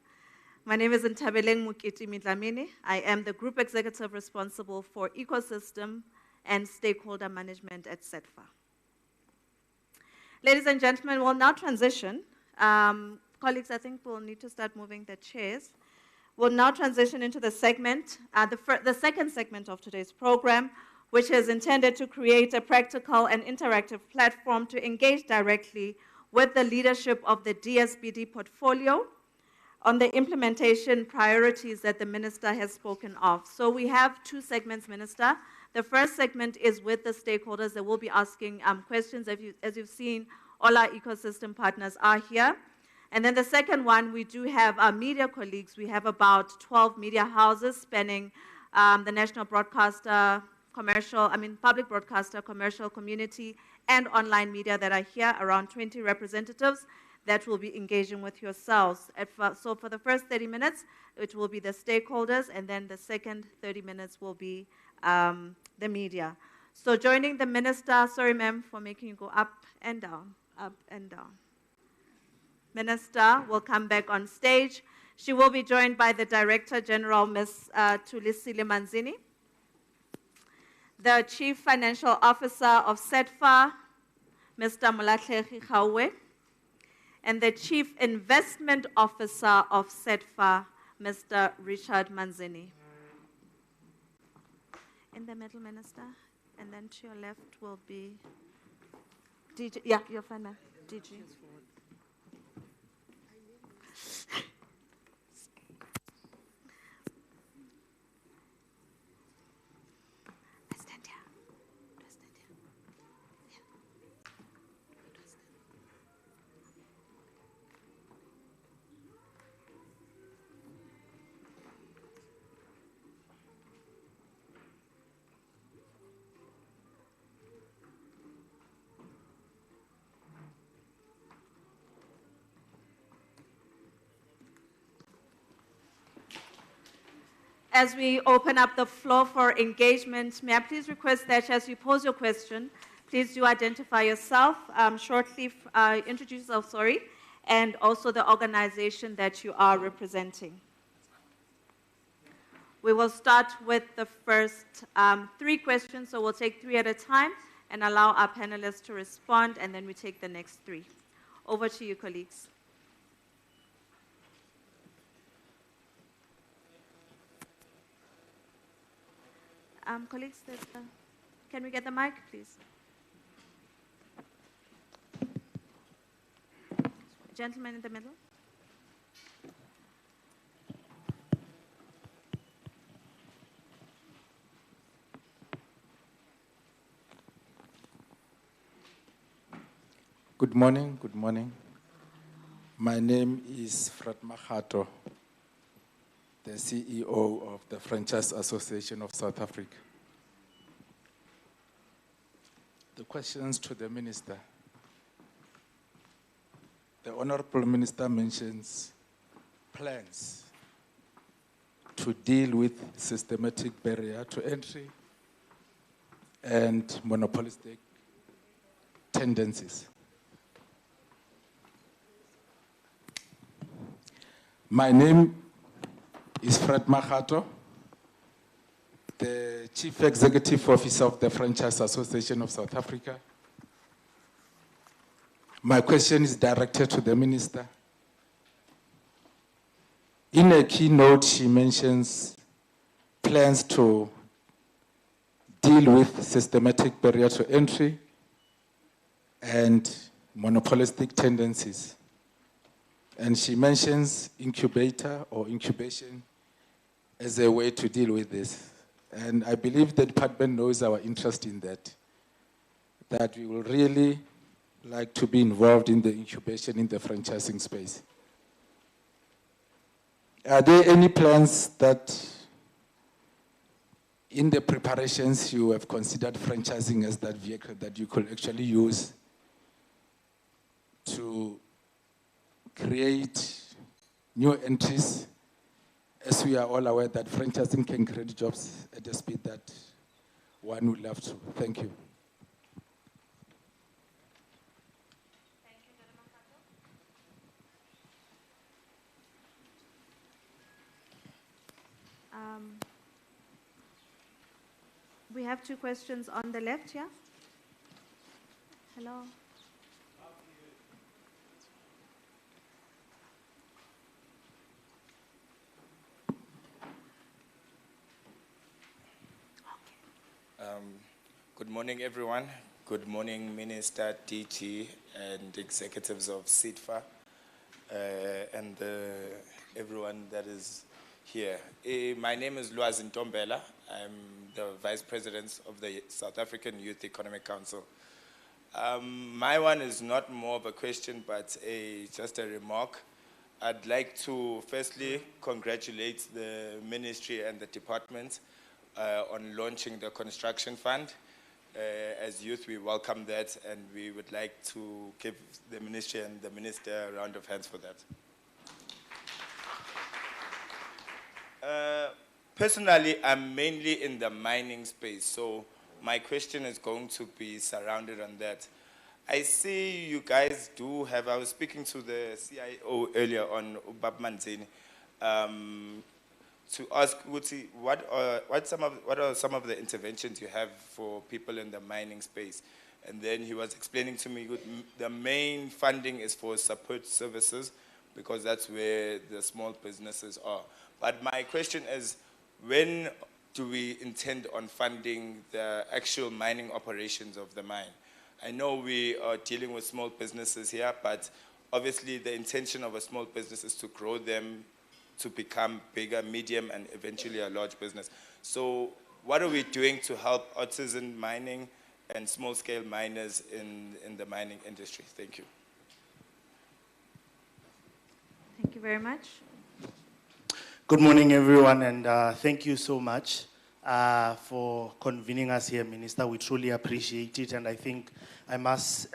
My name is Ntabeleng Mukiti Midlamini. I am the Group Executive responsible for ecosystem and stakeholder management at SETFA. Ladies and gentlemen, we'll now transition. Colleagues, I think we'll need to start moving the chairs. We'll now transition into the segment, the second segment of today's program, which is intended to create a practical and interactive platform to engage directly with the leadership of the DSBD portfolio on the implementation priorities that the Minister has spoken of. So we have two segments, Minister. The first segment is with the stakeholders that will be asking questions. As you've seen, all our ecosystem partners are here. And then the second one, we do have our media colleagues. We have about 12 media houses spanning the national broadcaster, public broadcaster, commercial, community, and online media that are here, around 20 representatives that will be engaging with yourselves. So for the first 30 minutes, it will be the stakeholders, and then the second 30 minutes will be the media. So joining the minister, sorry ma'am for making you go up and down, up and down. Minister will come back on stage. She will be joined by the Director General, Ms. Tulisile Manzini, the Chief Financial Officer of SETFA, Mr. Molatlegi Khawe, and the Chief Investment Officer of SETFA, Mr. Richard Manzini. In the middle, Minister, and then to your left will be DG. Yeah, you're fine, ma'am. DG. As we open up the floor for engagement, may I please request that as you pose your question, please do identify yourself, shortly introduce yourself, and also the organization that you are representing. We will start with the first 3 questions, so we'll take 3 at a time and allow our panelists to respond, and then we take the next 3. Over to you, colleagues. Colleagues, can we get the mic, please? Gentleman in the middle. Good morning, good morning. My name is Fred Makgato, the CEO of the Franchise Association of South Africa. The questions to the Minister. The Honorable Minister mentions plans to deal with systematic barrier to entry and monopolistic tendencies. My name is Fred Makgato, the Chief Executive Officer of the Franchise Association of South Africa. My question is directed to the Minister. In a keynote, she mentions plans to deal with systematic barrier to entry and monopolistic tendencies. And she mentions incubator or incubation as a way to deal with this. And I believe the department knows our interest in that we will really like to be involved in the incubation in the franchising space. Are there any plans that in the preparations you have considered franchising as that vehicle that you could actually use to create new entries, as we are all aware that franchising can create jobs at the speed that one would love to. Thank you. Thank you, we have 2 questions on the left here. Hello. Good morning, everyone. Good morning, Minister, DG, and executives of SETFA, and everyone that is here. My name is Lwazi Ntombela. I'm the Vice President of the South African Youth Economic Council. My one is not more of a question, but just a remark. I'd like to firstly congratulate the ministry and the department on launching the construction fund. As youth, we welcome that, and we would like to give the ministry and the minister a round of hands for that. Personally, I'm mainly in the mining space, so my question is going to be surrounded on that. I see you guys do have, I was speaking to the CIO earlier on, Ubab Manzini, to ask Uti, what are some of the interventions you have for people in the mining space? And then he was explaining to me the main funding is for support services because that's where the small businesses are. But my question is, when do we intend on funding the actual mining operations of the mine? I know we are dealing with small businesses here, but obviously the intention of a small business is to grow them to become bigger, medium, and eventually a large business. So what are we doing to help artisan mining and small-scale miners in the mining industry? Thank you. Thank you very much. Good morning, everyone, and thank you so much for convening us here, Minister. We truly appreciate it, and I think I must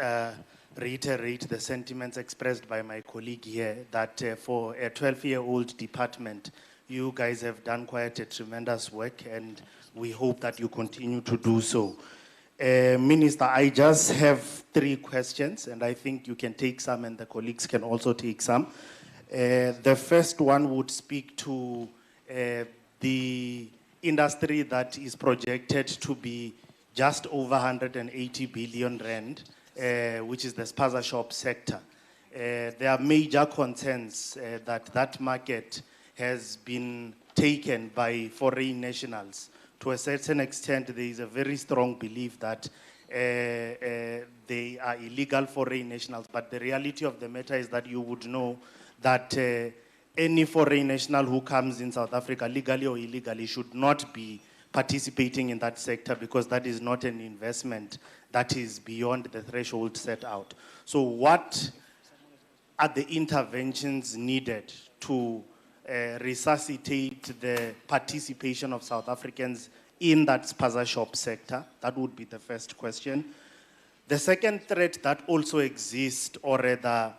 reiterate the sentiments expressed by my colleague here that for a 12-year-old department, you guys have done quite a tremendous work, and we hope that you continue to do so. Minister, I just have 3 questions, and I think you can take some, and the colleagues can also take some. The first one would speak to the industry that is projected to be just over 180 billion rand, which is the spaza shop sector. There are major concerns that that market has been taken by foreign nationals. To a certain extent, there is a very strong belief that they are illegal foreign nationals, but the reality of the matter is that you would know that any foreign national who comes in South Africa, legally or illegally, should not be participating in that sector because that is not an investment that is beyond the threshold set out. So what are the interventions needed to resuscitate the participation of South Africans in that spaza shop sector? That would be the first question. The second threat that also exists, or rather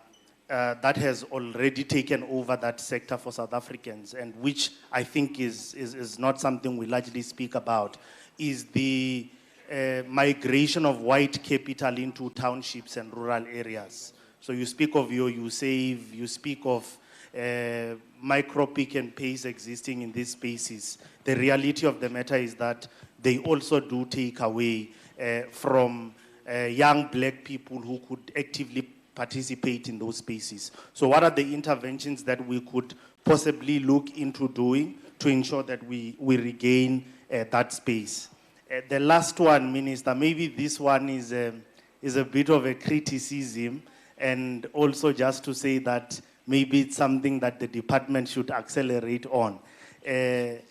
that has already taken over that sector for South Africans, and which I think is not something we largely speak about, is the migration of white capital into townships and rural areas. So you speak of you save, you speak of micro pick and pays existing in these spaces. The reality of the matter is that they also do take away from young black people who could actively participate in those spaces. So what are the interventions that we could possibly look into doing to ensure that we regain that space? The last one, Minister, maybe this one is a bit of a criticism, and also just to say that maybe it's something that the department should accelerate on. The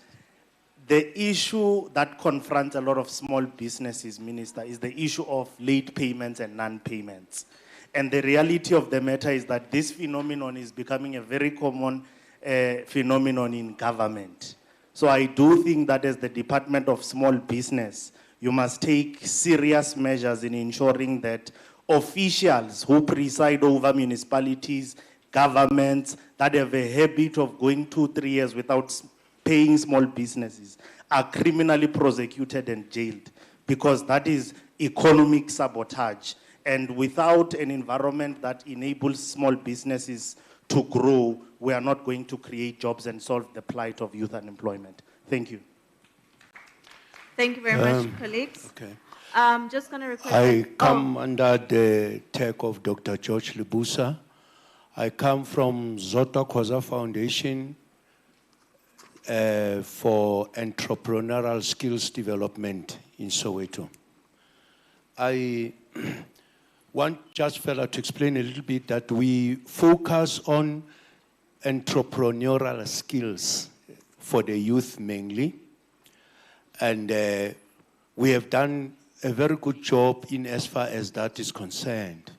issue that confronts a lot of small businesses, Minister, is the issue of late payments and non-payments. And the reality of the matter is that this phenomenon is becoming a very common phenomenon in government. So I do think that as the Department of Small Business, you must take serious measures in ensuring that officials who preside over municipalities, governments, that have a habit of going 2-3 years without paying small businesses are criminally prosecuted and jailed, because that is economic sabotage. And without an environment that enables small businesses to grow, we are not going to create jobs and solve the plight of youth unemployment. Thank you. Thank you very much, colleagues. Okay. I'm just going to request... I come under the tech of Dr. George Libusa. I come from Zota Khoza Foundation for entrepreneurial skills development in Soweto. I want just further to explain a little bit that we focus on entrepreneurial skills for the youth mainly. And we have done a very good job in as far as that is concerned.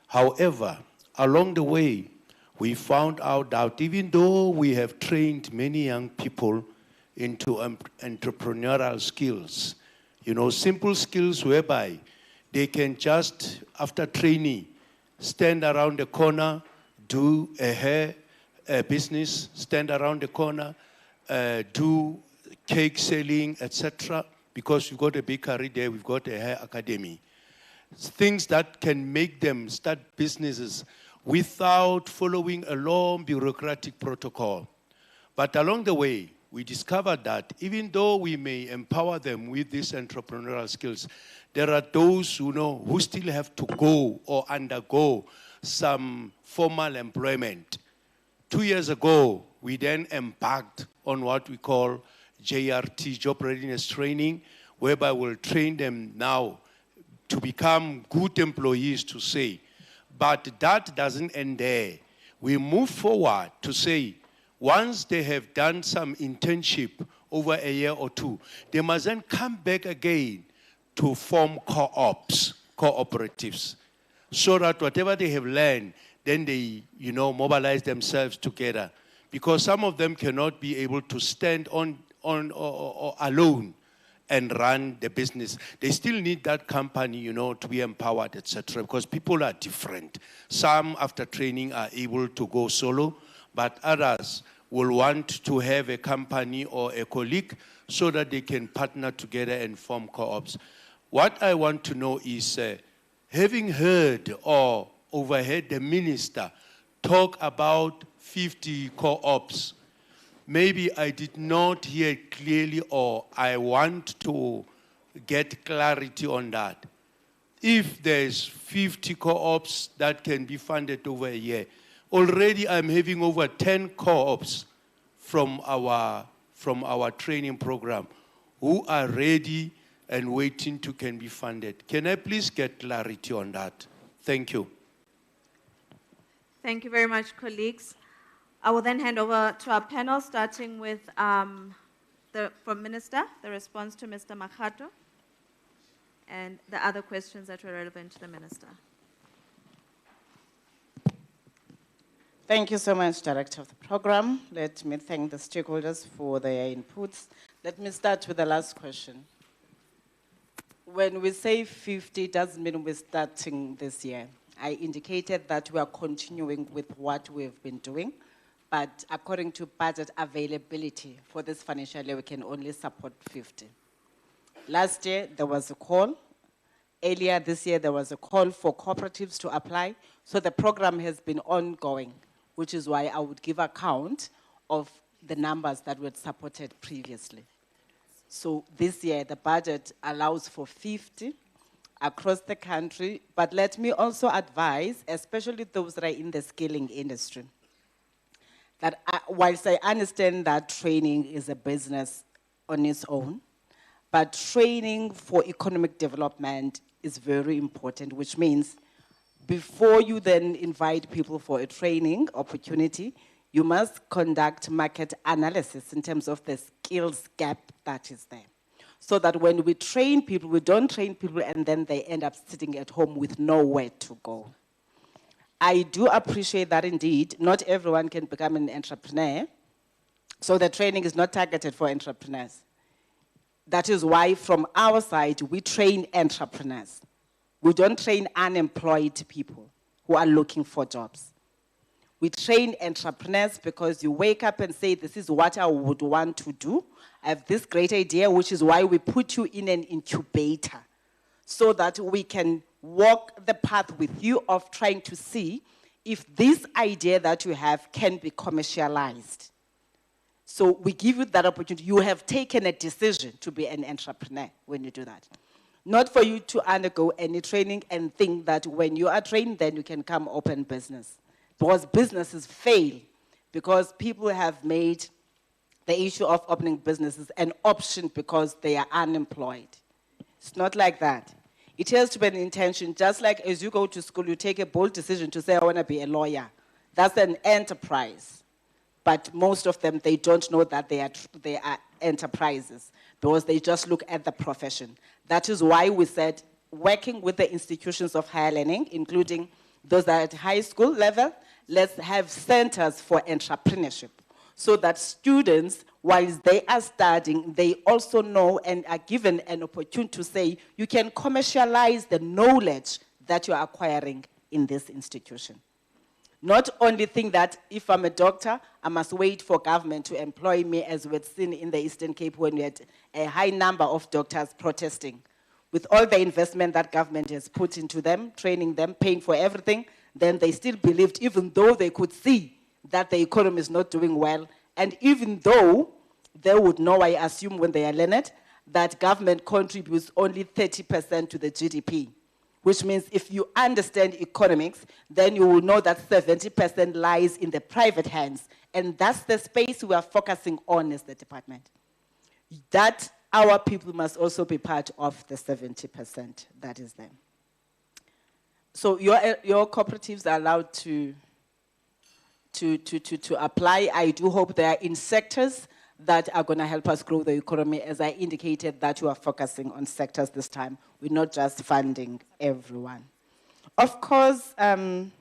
However, along the way, we found out that even though we have trained many young people into entrepreneurial skills, simple skills whereby they can just, after training, stand around the corner, do a hair business, stand around the corner, do cake selling, etc. Because we've got a bakery there, we've got a hair academy. Things that can make them start businesses without following a long bureaucratic protocol. But along the way, we discovered that even though we may empower them with these entrepreneurial skills, there are those who still have to go or undergo some formal employment. 2 years ago, we then embarked on what we call JRT, Job Readiness Training, whereby we'll train them now to become good employees, to say. But that doesn't end there. We move forward to say, once they have done some internship over a year or two, they must then come back again to form co-ops, cooperatives, so that whatever they have learned, then they, mobilize themselves together. Because some of them cannot be able to stand on alone and run the business. They still need that company, to be empowered, etc. Because people are different. Some, after training, are able to go solo, but others will want to have a company or a colleague so that they can partner together and form co-ops. What I want to know is, having heard or overheard the minister talk about 50 co-ops, maybe I did not hear it clearly, or I want to get clarity on that. If there's 50 co-ops that can be funded over a year, already I'm having over 10 co-ops from our training program who are ready and waiting to can be funded. Can I please get clarity on that? Thank you. Thank you very much, colleagues. I will then hand over to our panel, starting with from Minister, the response to Mr. Makgato, and the other questions that were relevant to the Minister. Thank you so much, Director of the Program. Let me thank the stakeholders for their inputs. Let me start with the last question. When we say 50, it doesn't mean we're starting this year. I indicated that we are continuing with what we've been doing, but according to budget availability for this financial year, we can only support 50. Last year, there was a call. Earlier this year, there was a call for cooperatives to apply. So the program has been ongoing, which is why I would give account of the numbers that were supported previously. So this year, the budget allows for 50 across the country, but let me also advise, especially those that are in the skilling industry, that whilst I understand that training is a business on its own, but training for economic development is very important, which means before you then invite people for a training opportunity, you must conduct market analysis in terms of the skills gap that is there. So that when we train people, we don't train people and then they end up sitting at home with nowhere to go. I do appreciate that indeed, not everyone can become an entrepreneur. So the training is not targeted for entrepreneurs. That is why from our side, we train entrepreneurs. We don't train unemployed people who are looking for jobs. We train entrepreneurs because you wake up and say, this is what I would want to do. I have this great idea, which is why we put you in an incubator so that we can walk the path with you of trying to see if this idea that you have can be commercialized. So we give you that opportunity. You have taken a decision to be an entrepreneur when you do that. Not for you to undergo any training and think that when you are trained, then you can come open business. Because businesses fail because people have made the issue of opening businesses an option because they are unemployed. It's not like that. It has to be an intention, just like as you go to school, you take a bold decision to say, I want to be a lawyer. That's an enterprise. But most of them, they don't know that they are enterprises because they just look at the profession. That is why we said, working with the institutions of higher learning, including those that are at high school level, let's have centers for entrepreneurship, so that students, while they are studying, they also know and are given an opportunity to say, you can commercialize the knowledge that you are acquiring in this institution. Not only think that if I'm a doctor, I must wait for government to employ me, as we've seen in the Eastern Cape when we had a high number of doctors protesting. With all the investment that government has put into them, training them, paying for everything, then they still believed, even though they could see that the economy is not doing well, and even though they would know, I assume when they are learned, that government contributes only 30% to the GDP. Which means if you understand economics, then you will know that 70% lies in the private hands. And that's the space we are focusing on as the department. That our people must also be part of the 70% that is there. So your cooperatives are allowed to apply. I do hope they are in sectors that are going to help us grow the economy. As I indicated, that you are focusing on sectors this time. We're not just funding everyone. Of course, on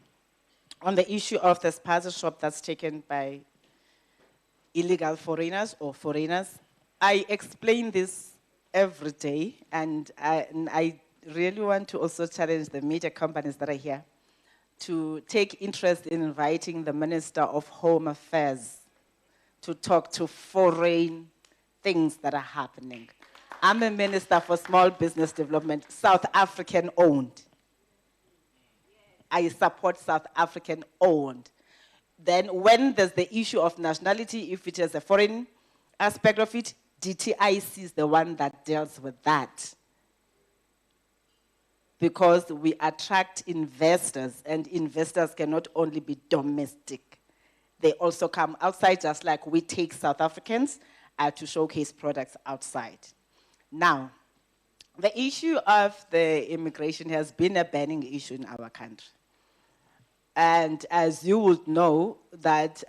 the issue of the spaza shop that's taken by illegal foreigners or foreigners, I explain this every day, and I really want to also challenge the media companies that are here to take interest in inviting the Minister of Home Affairs to talk to foreign things that are happening. I'm a minister for small business development, South African owned. I support South African owned. Then when there's the issue of nationality, if it is a foreign aspect of it, DTIC is the one that deals with that. Because we attract investors, and investors cannot only be domestic. They also come outside, just like we take South Africans to showcase products outside. Now, the issue of the immigration has been a burning issue in our country. And as you would know, that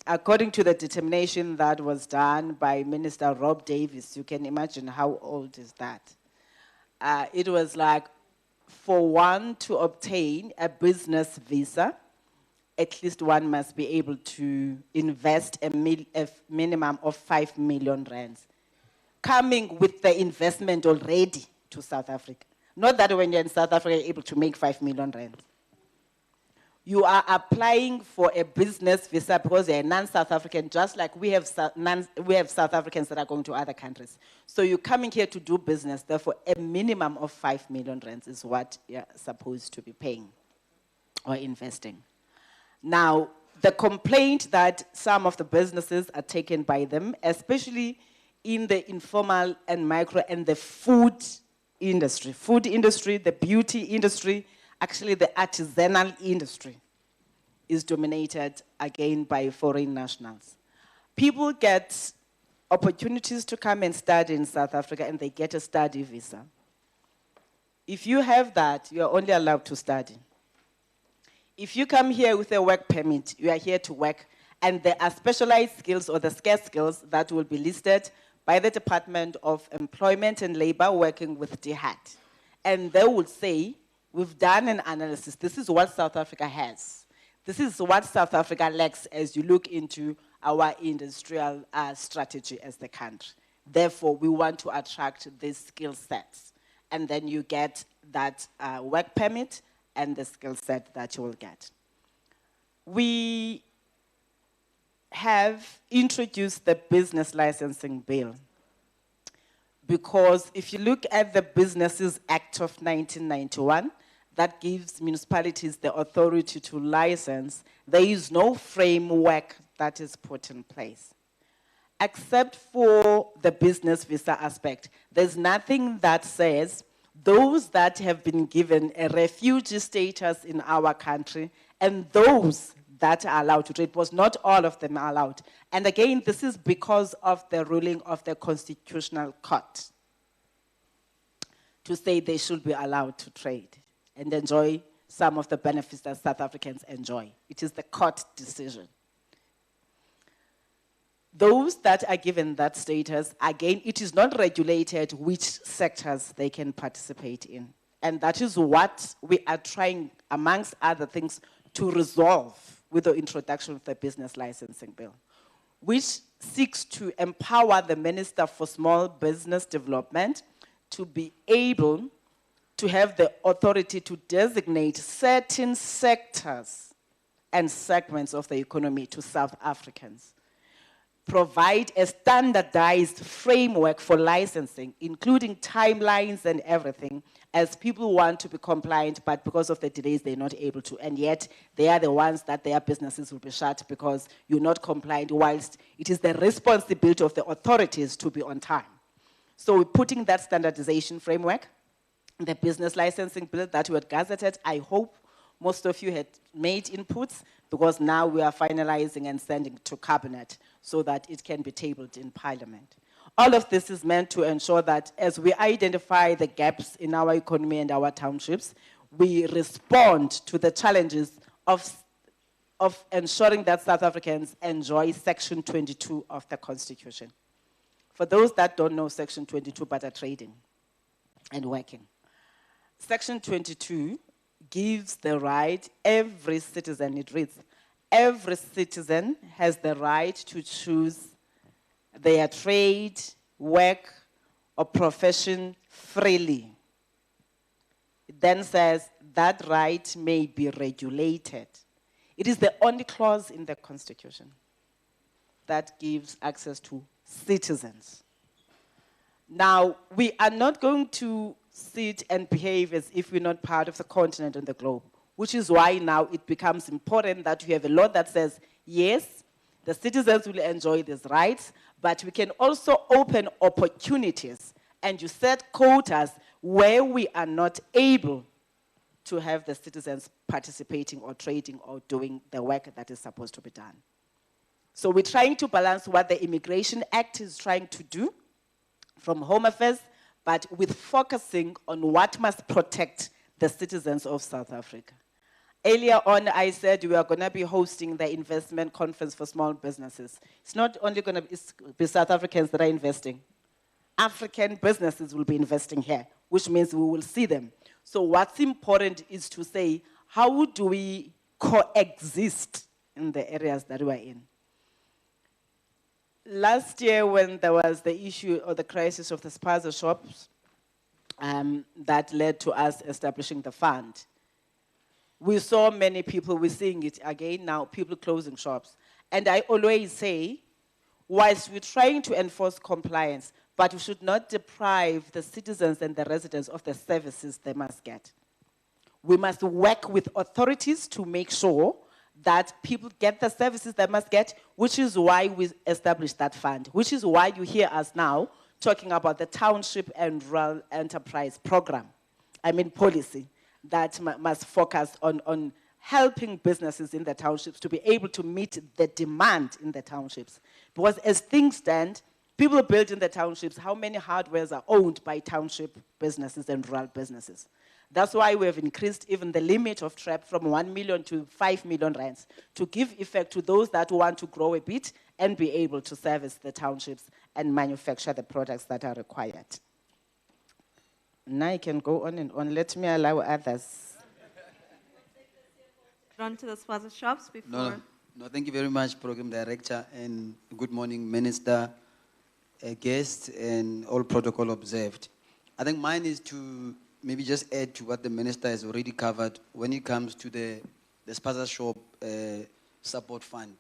according to the determination that was done by Minister Rob Davis, you can imagine how old is that. It was like, for one to obtain a business visa, at least one must be able to invest a minimum of 5 million rands. Coming with the investment already to South Africa. Not that when you're in South Africa, you're able to make 5 million rands. You are applying for a business visa because you're a non-South African, just like we have South Africans that are going to other countries. So you're coming here to do business, therefore a minimum of 5 million rands is what you're supposed to be paying or investing. Now, the complaint that some of the businesses are taken by them, especially in the informal and micro and the food industry, the beauty industry, actually the artisanal industry is dominated again by foreign nationals. People get opportunities to come and study in South Africa and they get a study visa. If you have that, you are only allowed to study. If you come here with a work permit, you are here to work, and there are specialized skills or the scarce skills that will be listed by the Department of Employment and Labor working with DHAT. And they will say, we've done an analysis. This is what South Africa has. This is what South Africa lacks as you look into our industrial strategy as the country. Therefore, we want to attract these skill sets. And then you get that work permit and the skill set that you will get. We have introduced the business licensing bill because if you look at the Businesses Act of 1991, that gives municipalities the authority to license, there is no framework that is put in place. Except for the business visa aspect, there's nothing that says those that have been given a refugee status in our country and those that are allowed to trade, because not all of them are allowed. And again, this is because of the ruling of the Constitutional Court to say they should be allowed to trade and enjoy some of the benefits that South Africans enjoy. It is the court decision. Those that are given that status, again, it is not regulated which sectors they can participate in. And that is what we are trying, amongst other things, to resolve with the introduction of the Business Licensing Bill, which seeks to empower the Minister for Small Business Development to be able to have the authority to designate certain sectors and segments of the economy to South Africans, provide a standardized framework for licensing, including timelines and everything, as people want to be compliant, but because of the delays, they're not able to. And yet, they are the ones that their businesses will be shut because you're not compliant, whilst it is the responsibility of the authorities to be on time. So we're putting that standardization framework, the business licensing bill that we had gazetted. I hope most of you had made inputs, because now we are finalizing and sending to cabinet so that it can be tabled in parliament. All of this is meant to ensure that as we identify the gaps in our economy and our townships, we respond to the challenges of ensuring that South Africans enjoy Section 22 of the Constitution. For those that don't know Section 22 but are trading and working, Section 22 gives the right, every citizen, it reads, every citizen has the right to choose their trade, work, or profession freely. It then says that right may be regulated. It is the only clause in the Constitution that gives access to citizens. Now, we are not going to sit and behave as if we're not part of the continent and the globe, which is why now it becomes important that we have a law that says, yes, the citizens will enjoy these rights, but we can also open opportunities, and you set quotas where we are not able to have the citizens participating or trading or doing the work that is supposed to be done. So we're trying to balance what the Immigration Act is trying to do from Home Affairs, but with focusing on what must protect the citizens of South Africa. Earlier on, I said we are going to be hosting the investment conference for small businesses. It's not only going to be South Africans that are investing. African businesses will be investing here, which means we will see them. So what's important is to say, how do we coexist in the areas that we're in? Last year, when there was the issue or the crisis of the spaza shops, that led to us establishing the fund, we saw many people, we're seeing it again now, people closing shops. And I always say, whilst we're trying to enforce compliance, but we should not deprive the citizens and the residents of the services they must get. We must work with authorities to make sure that people get the services they must get, which is why we established that fund, which is why you hear us now talking about the Township and Rural Enterprise Program, policy, that must focus on helping businesses in the townships to be able to meet the demand in the townships. Because as things stand, people build in the townships, how many hardwares are owned by township businesses and rural businesses? That's why we have increased even the limit of TREP from 1 million to 5 million rands to give effect to those that want to grow a bit and be able to service the townships and manufacture the products that are required. Now I can go on and on. Let me allow others. On to the spaza shops before. No, thank you very much, Program Director, and good morning, Minister, guests, and all protocol observed. I think mine is to maybe just add to what the Minister has already covered when it comes to the spaza shop support fund.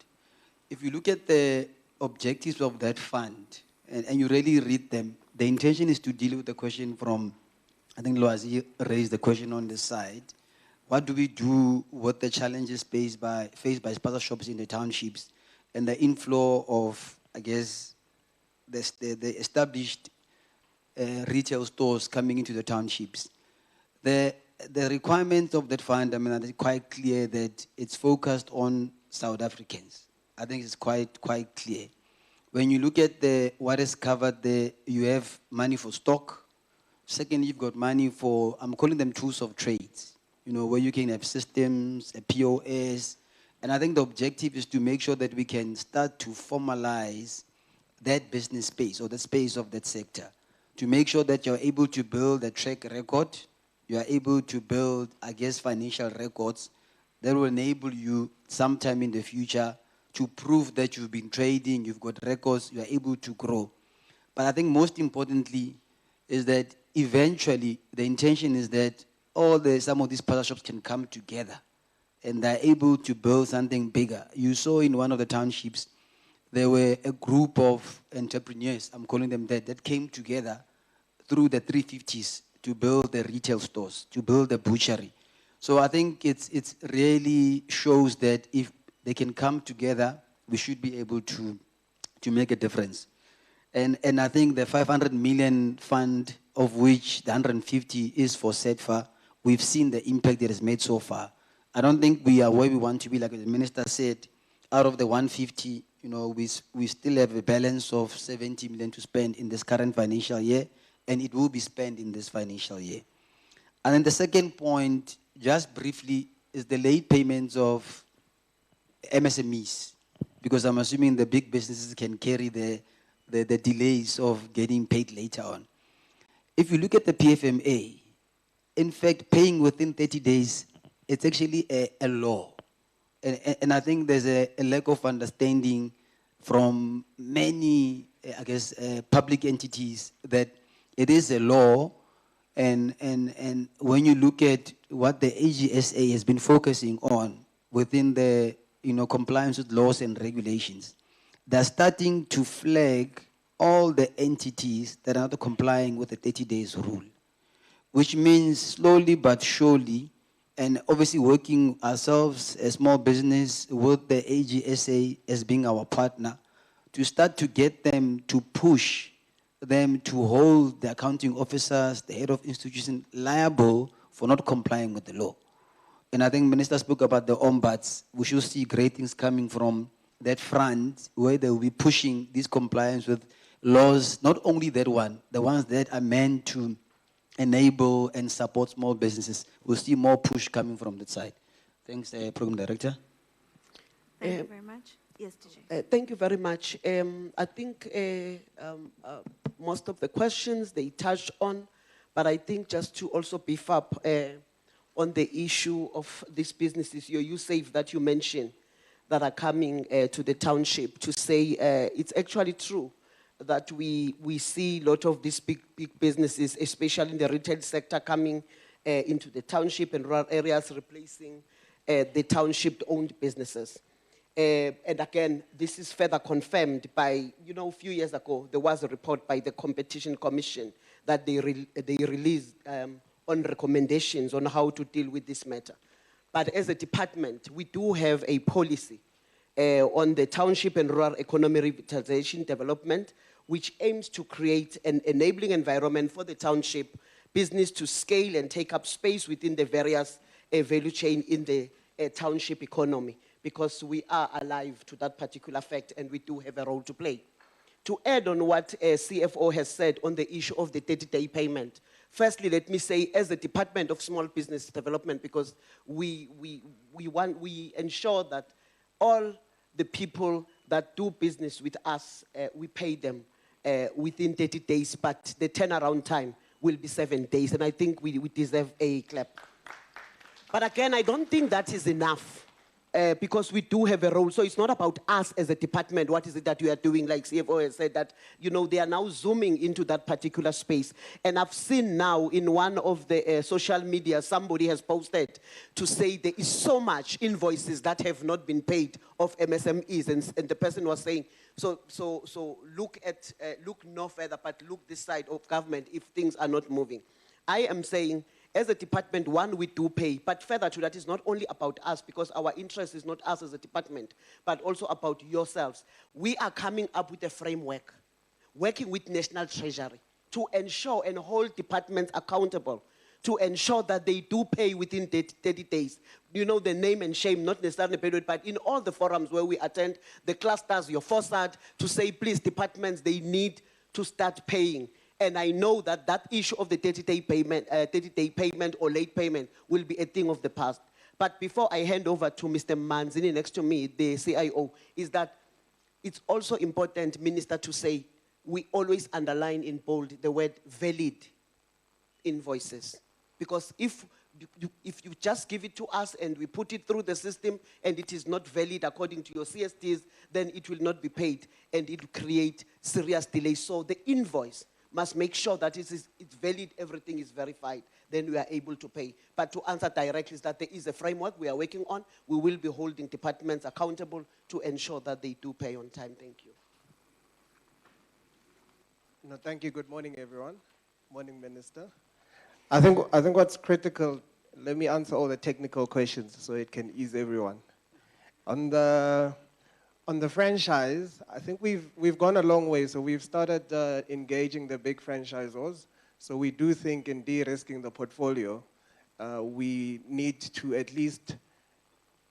If you look at the objectives of that fund, and you really read them, the intention is to deal with the question from, I think Loazi raised the question on the side. What do we do with the challenges faced by spaza shops in the townships and the inflow of, I guess, the established retail stores coming into the townships? The requirements of that fund, are quite clear that it's focused on South Africans. I think it's quite clear. When you look at what is covered there, you have money for stock. Second, you've got money for, I'm calling them tools of trades, where you can have systems, a POS. And I think the objective is to make sure that we can start to formalize that business space or the space of that sector, to make sure that you're able to build a track record, you are able to build, I guess, financial records that will enable you sometime in the future to prove that you've been trading, you've got records, you are able to grow. But I think most importantly is that eventually the intention is that some of these partnerships can come together and they're able to build something bigger. You saw in one of the townships, there were a group of entrepreneurs, I'm calling them that came together through the 350s to build the retail stores, to build the butchery. So I think it's really shows that if they can come together, we should be able to make a difference. And I think the 500 million fund, of which the 150 is for SETFA, we've seen the impact it has made so far. I don't think we are where we want to be. Like the minister said, out of the 150, we still have a balance of 70 million to spend in this current financial year, and it will be spent in this financial year. And then the second point, just briefly, is the late payments of MSMEs, because I'm assuming the big businesses can carry the delays of getting paid later on. If you look at the PFMA, in fact, paying within 30 days, it's actually a law. And I think there's a lack of understanding from many, I guess, public entities that it is a law. And when you look at what the AGSA has been focusing on within the compliance with laws and regulations, they're starting to flag all the entities that are not complying with the 30 days rule, which means slowly but surely, and obviously working ourselves as small business with the AGSA as being our partner, to start to get them to push them to hold the accounting officers, the head of institution liable for not complying with the law. And I think Minister spoke about the ombuds. We should see great things coming from that front, where they will be pushing this compliance with laws, not only that one, the ones that are meant to enable and support small businesses. We'll see more push coming from that side. Thanks, Program Director. Thank you very much. Yes, DJ. Thank you very much. I think most of the questions they touched on, but I think just to also beef up on the issue of these businesses, your USAFE that you mentioned, that are coming to the township, to say it's actually true that we see a lot of these big businesses, especially in the retail sector, coming into the township and rural areas, replacing the township-owned businesses. And again, this is further confirmed by, a few years ago, there was a report by the Competition Commission that they released on recommendations on how to deal with this matter. But as a department, we do have a policy on the township and rural economy revitalization development, which aims to create an enabling environment for the township business to scale and take up space within the various value chain in the township economy, because we are alive to that particular fact and we do have a role to play. To add on what CFO has said on the issue of the 30-day payment, firstly, let me say, as a Department of Small Business Development, because we ensure that all the people that do business with us, we pay them within 30 days, but the turnaround time will be 7 days, and I think we deserve a clap. But again, I don't think that is enough. Because we do have a role. So it's not about us as a department, what is it that we are doing, like CFO has said, that, they are now zooming into that particular space. And I've seen now in one of the social media, somebody has posted to say there is so much invoices that have not been paid of MSMEs. And the person was saying, so look no further, but look this side of government if things are not moving. I am saying, as a department, one, we do pay, but further to that, is not only about us, because our interest is not us as a department, but also about yourselves. We are coming up with a framework, working with National Treasury, to ensure and hold departments accountable, to ensure that they do pay within 30 days. The name and shame, not necessarily paid, but in all the forums where we attend, the clusters, your FOSAD, to say, please, departments, they need to start paying. And I know that that issue of the 30-day payment or late payment will be a thing of the past. But before I hand over to Mr. Manzini next to me, the CIO, is that it's also important, Minister, to say we always underline in bold the word valid invoices. Because if you just give it to us and we put it through the system and it is not valid according to your CSTs, then it will not be paid and it will create serious delays. So the invoice must make sure that it's valid, everything is verified, then we are able to pay. But to answer directly is that there is a framework we are working on. We will be holding departments accountable to ensure that they do pay on time. Thank you. No, thank you. Good morning, everyone. Morning, Minister. I think what's critical, let me answer all the technical questions so it can ease everyone. On the franchise, I think we've gone a long way. So we've started engaging the big franchisors. So we do think in de-risking the portfolio, we need to at least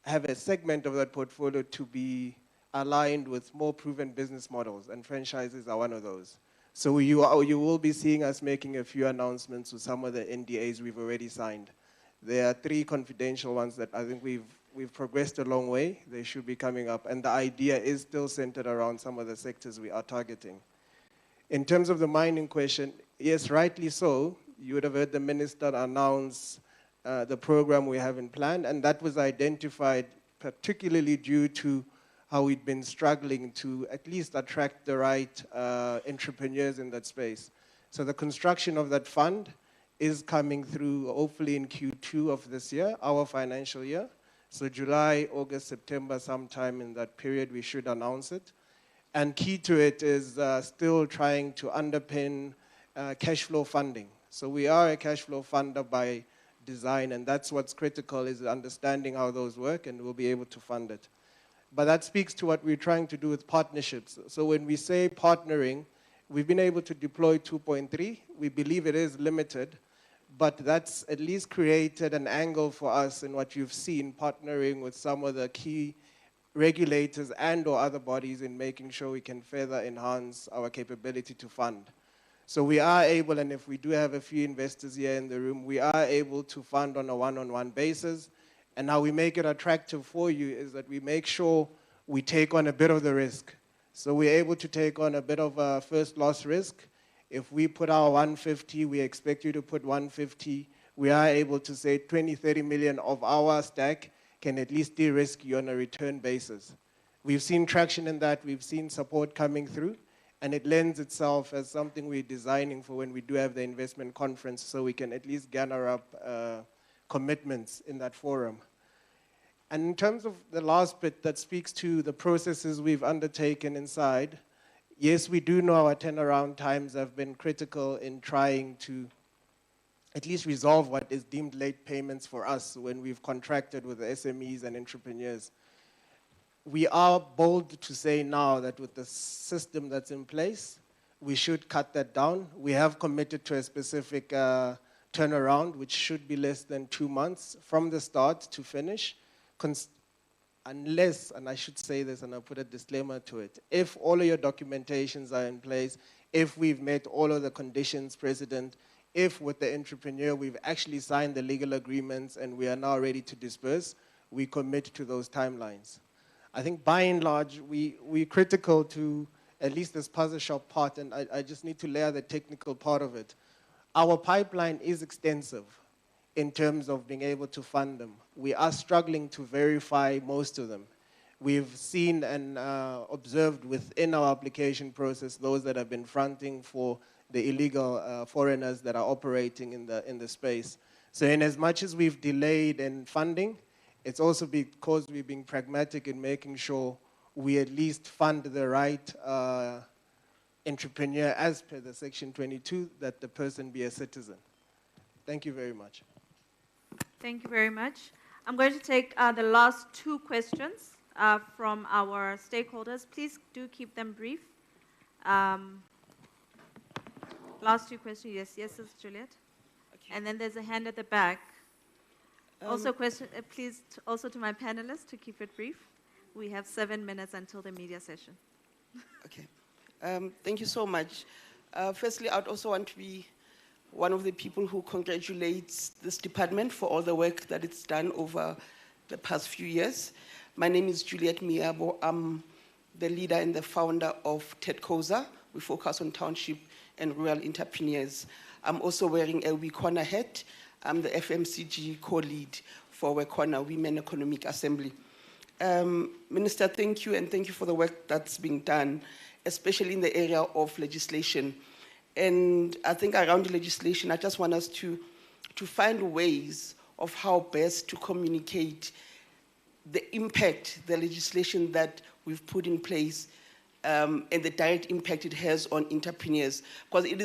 have a segment of that portfolio to be aligned with more proven business models, and franchises are one of those. So you will be seeing us making a few announcements with some of the NDAs we've already signed. There are 3 confidential ones that I think we've progressed a long way. They should be coming up, and the idea is still centered around some of the sectors we are targeting. In terms of the mining question, yes, rightly so. You would have heard the minister announce the program we have in plan, and that was identified particularly due to how we'd been struggling to at least attract the right entrepreneurs in that space. So the construction of that fund is coming through hopefully in Q2 of this year, our financial year. So July, August, September, sometime in that period, we should announce it. And key to it is still trying to underpin cash flow funding. So we are a cash flow funder by design, and that's what's critical, is understanding how those work, and we'll be able to fund it. But that speaks to what we're trying to do with partnerships. So when we say partnering, we've been able to deploy 2.3. We believe it is limited, but that's at least created an angle for us in what you've seen, partnering with some of the key regulators and or other bodies in making sure we can further enhance our capability to fund. So we are able, and if we do have a few investors here in the room, we are able to fund on a one-on-one basis. And how we make it attractive for you is that we make sure we take on a bit of the risk. So we're able to take on a bit of a first loss risk. If we put our 150, we expect you to put 150. We are able to say 20, 30 million of our stack can at least de-risk you on a return basis. We've seen traction in that. We've seen support coming through. And it lends itself as something we're designing for when we do have the investment conference, so we can at least gather up commitments in that forum. And in terms of the last bit that speaks to the processes we've undertaken inside, yes, we do know our turnaround times have been critical in trying to at least resolve what is deemed late payments for us when we've contracted with the SMEs and entrepreneurs. We are bold to say now that with the system that's in place, we should cut that down. We have committed to a specific turnaround, which should be less than 2 months from the start to finish, unless, and I should say this and I'll put a disclaimer to it, if all of your documentations are in place, if we've met all of the conditions precedent, if with the entrepreneur we've actually signed the legal agreements and we are now ready to disperse, we commit to those timelines. I think by and large, we're critical to at least this puzzle shop part, and I just need to layer the technical part of it. Our pipeline is extensive in terms of being able to fund them. We are struggling to verify most of them. We've seen and observed within our application process those that have been fronting for the illegal foreigners that are operating in the space. So in as much as we've delayed in funding, it's also because we're being pragmatic in making sure we at least fund the right entrepreneur as per the Section 22, that the person be a citizen. Thank you very much. Thank you very much. I'm going to take the last 2 questions from our stakeholders. Please do keep them brief. Last 2 questions, yes, it's Juliet. Okay. And then there's a hand at the back. Also, question, please, also to my panelists to keep it brief. We have 7 minutes until the media session. Okay. Thank you so much. Firstly, I'd also want to be one of the people who congratulates this department for all the work that it's done over the past few years. My name is Juliet Miabo. I'm the leader and the founder of Stakeholder. We focus on township and rural entrepreneurs. I'm also wearing a Wekona hat. I'm the FMCG co-lead for Wekona Women Economic Assembly. Minister, thank you, and thank you for the work that's being done, especially in the area of legislation. And I think around the legislation, I just want us to find ways of how best to communicate the impact, the legislation that we've put in place, and the direct impact it has on entrepreneurs. Because it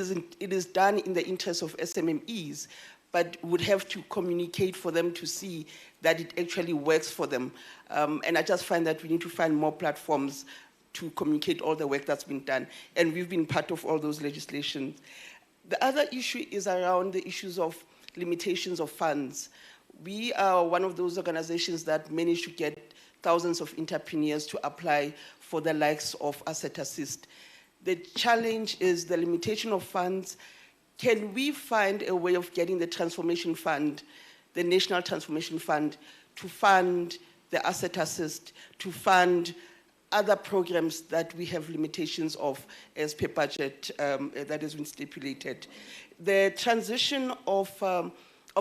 is done in the interest of SMMEs, but would have to communicate for them to see that it actually works for them. And I just find that we need to find more platforms to communicate all the work that's been done. And we've been part of all those legislations. The other issue is around the issues of limitations of funds. We are one of those organizations that managed to get thousands of entrepreneurs to apply for the likes of Asset Assist. The challenge is the limitation of funds. Can we find a way of getting the Transformation Fund, the National Transformation Fund, to fund the Asset Assist, to fund other programs that we have limitations of as per budget that has been stipulated? The transition of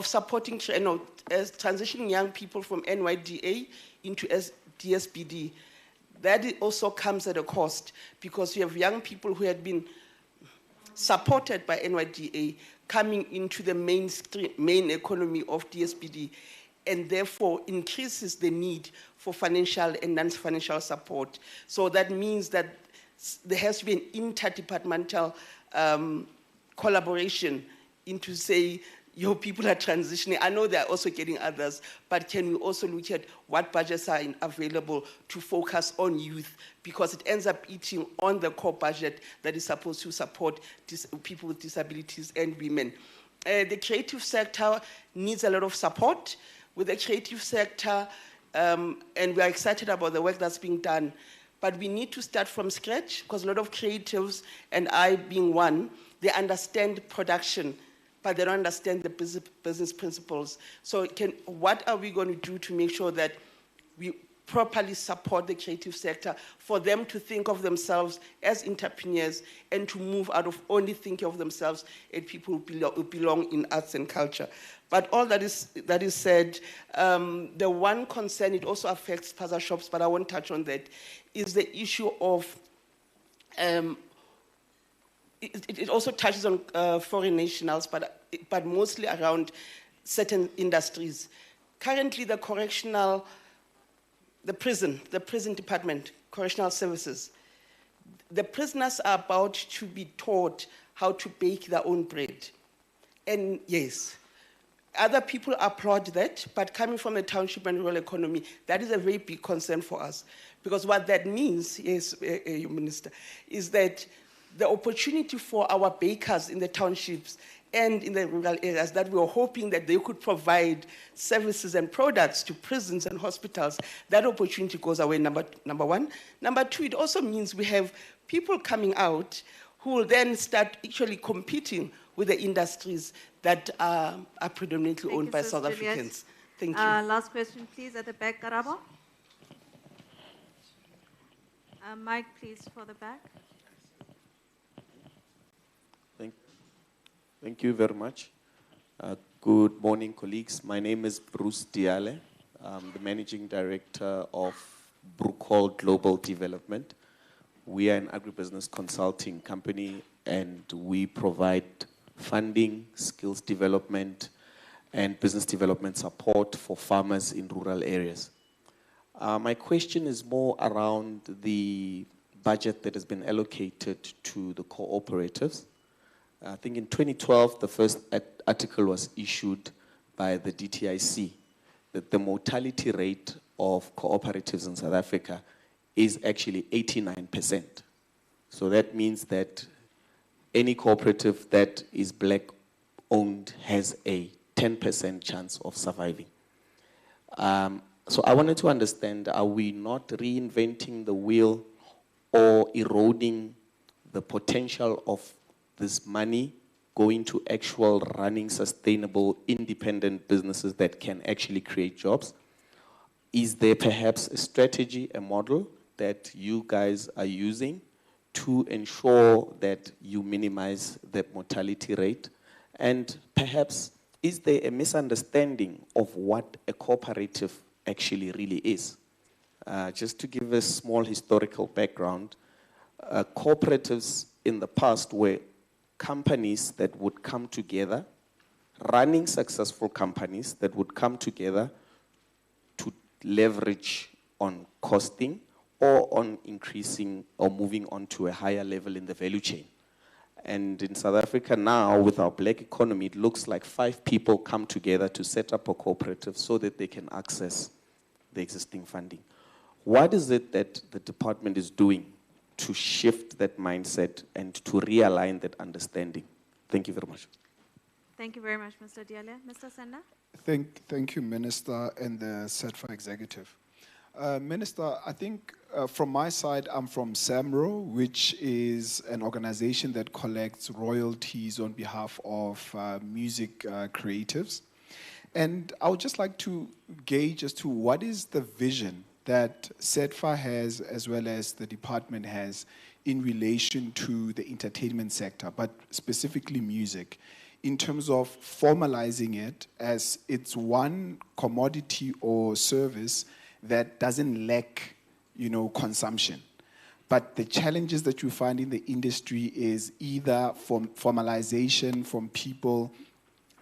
supporting, transitioning young people from NYDA into DSBD, that also comes at a cost, because you have young people who had been supported by NYDA coming into the main economy of DSBD, and therefore increases the need for financial and non-financial support. So that means that there has to be an interdepartmental collaboration into, say, your people are transitioning. I know they're also getting others, but can we also look at what budgets are available to focus on youth? Because it ends up eating on the core budget that is supposed to support people with disabilities and women. The creative sector needs a lot of support. With the creative sector, and we are excited about the work that's being done, but we need to start from scratch, because a lot of creatives, and I being one, they understand production, but they don't understand the business principles. So what are we going to do to make sure that we properly support the creative sector, for them to think of themselves as entrepreneurs and to move out of only thinking of themselves as people who belong in arts and culture? But all that is said, the one concern, it also affects spaza shops, but I won't touch on that, is the issue of, it also touches on foreign nationals, but mostly around certain industries. Currently, the prison department, correctional services, the prisoners are about to be taught how to bake their own bread. And yes, other people applaud that, but coming from the township and rural economy, that is a very big concern for us. Because what that means, yes, Minister, is that the opportunity for our bakers in the townships and in the rural areas, that we were hoping that they could provide services and products to prisons and hospitals, that opportunity goes away, number one. Number two, it also means we have people coming out who will then start actually competing with the industries that are predominantly owned by South Africans. Thank you. Last question, please, at the back, Karabo. Mike, please, for the back. Thank you very much. Good morning, colleagues. My name is Bruce Diale. I'm the Managing Director of Brookhold Global Development. We are an agribusiness consulting company, and we provide funding, skills development, and business development support for farmers in rural areas. My question is more around the budget that has been allocated to the cooperatives. I think in 2012, the first article was issued by the DTIC that the mortality rate of cooperatives in South Africa is actually 89%. So that means that any cooperative that is black-owned has a 10% chance of surviving. So I wanted to understand, are we not reinventing the wheel or eroding the potential of this money going to actual running sustainable independent businesses that can actually create jobs? Is there perhaps a strategy, a model that you guys are using to ensure that you minimize the mortality rate? And perhaps, is there a misunderstanding of what a cooperative actually really is? Just to give a small historical background, cooperatives in the past were companies that would come together, running successful companies that would come together to leverage on costing or on increasing or moving on to a higher level in the value chain. And in South Africa now, with our black economy, it looks like 5 people come together to set up a cooperative so that they can access the existing funding. What is it that the department is doing to shift that mindset and to realign that understanding? Thank you very much. Thank you very much, Mr. Diale. Mr. Senda? Thank you, Minister and the SETFA executive. Minister, I think from my side, I'm from SAMRO, which is an organization that collects royalties on behalf of music creatives. And I would just like to gauge as to what is the vision that SETFA has, as well as the department has, in relation to the entertainment sector, but specifically music, in terms of formalizing it as it's one commodity or service that doesn't lack, consumption. But the challenges that you find in the industry is either from formalization, from people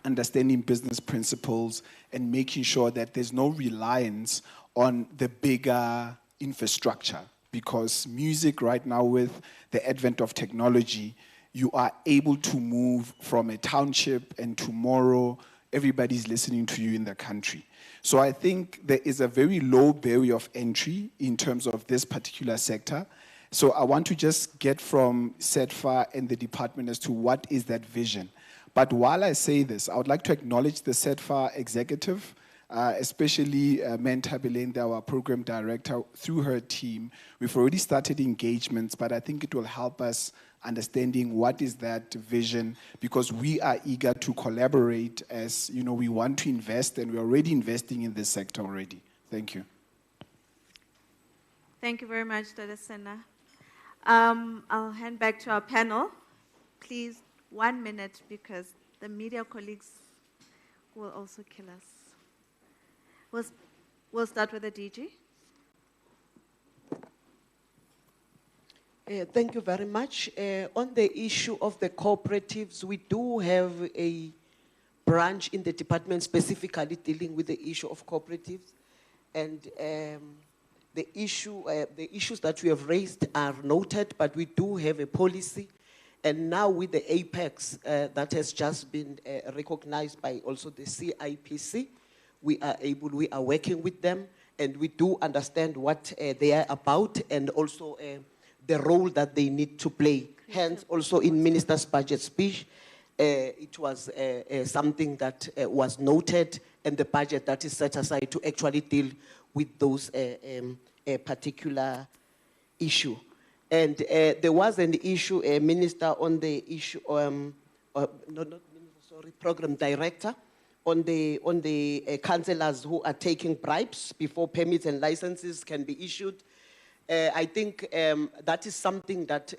understanding business principles and making sure that there's no reliance on the bigger infrastructure. Because music right now, with the advent of technology, you are able to move from a township and tomorrow everybody's listening to you in the country. So I think there is a very low barrier of entry in terms of this particular sector. So I want to just get from SETFA and the department as to what is that vision. But while I say this, I would like to acknowledge the SETFA executive, especially Menta Belende, our program director, through her team. We've already started engagements, but I think it will help us understanding what is that vision, because we are eager to collaborate as, we want to invest, and we're already investing in this sector already. Thank you. Thank you very much, Dr. Sena. I'll hand back to our panel. Please, 1 minute, because the media colleagues will also kill us. We'll start with the DG. Thank you very much. On the issue of the cooperatives, we do have a branch in the department specifically dealing with the issue of cooperatives. And the issues that we have raised are noted, but we do have a policy. And now with the Apex that has just been recognized by also the CIPC, we are working with them, and we do understand what they are about, and also the role that they need to play. Hence, also in Minister's budget speech, it was something that was noted, and the budget that is set aside to actually deal with those particular issue. And there was an issue, Minister, on the issue, Program Director, on the councillors who are taking bribes before permits and licenses can be issued. I think that is something that,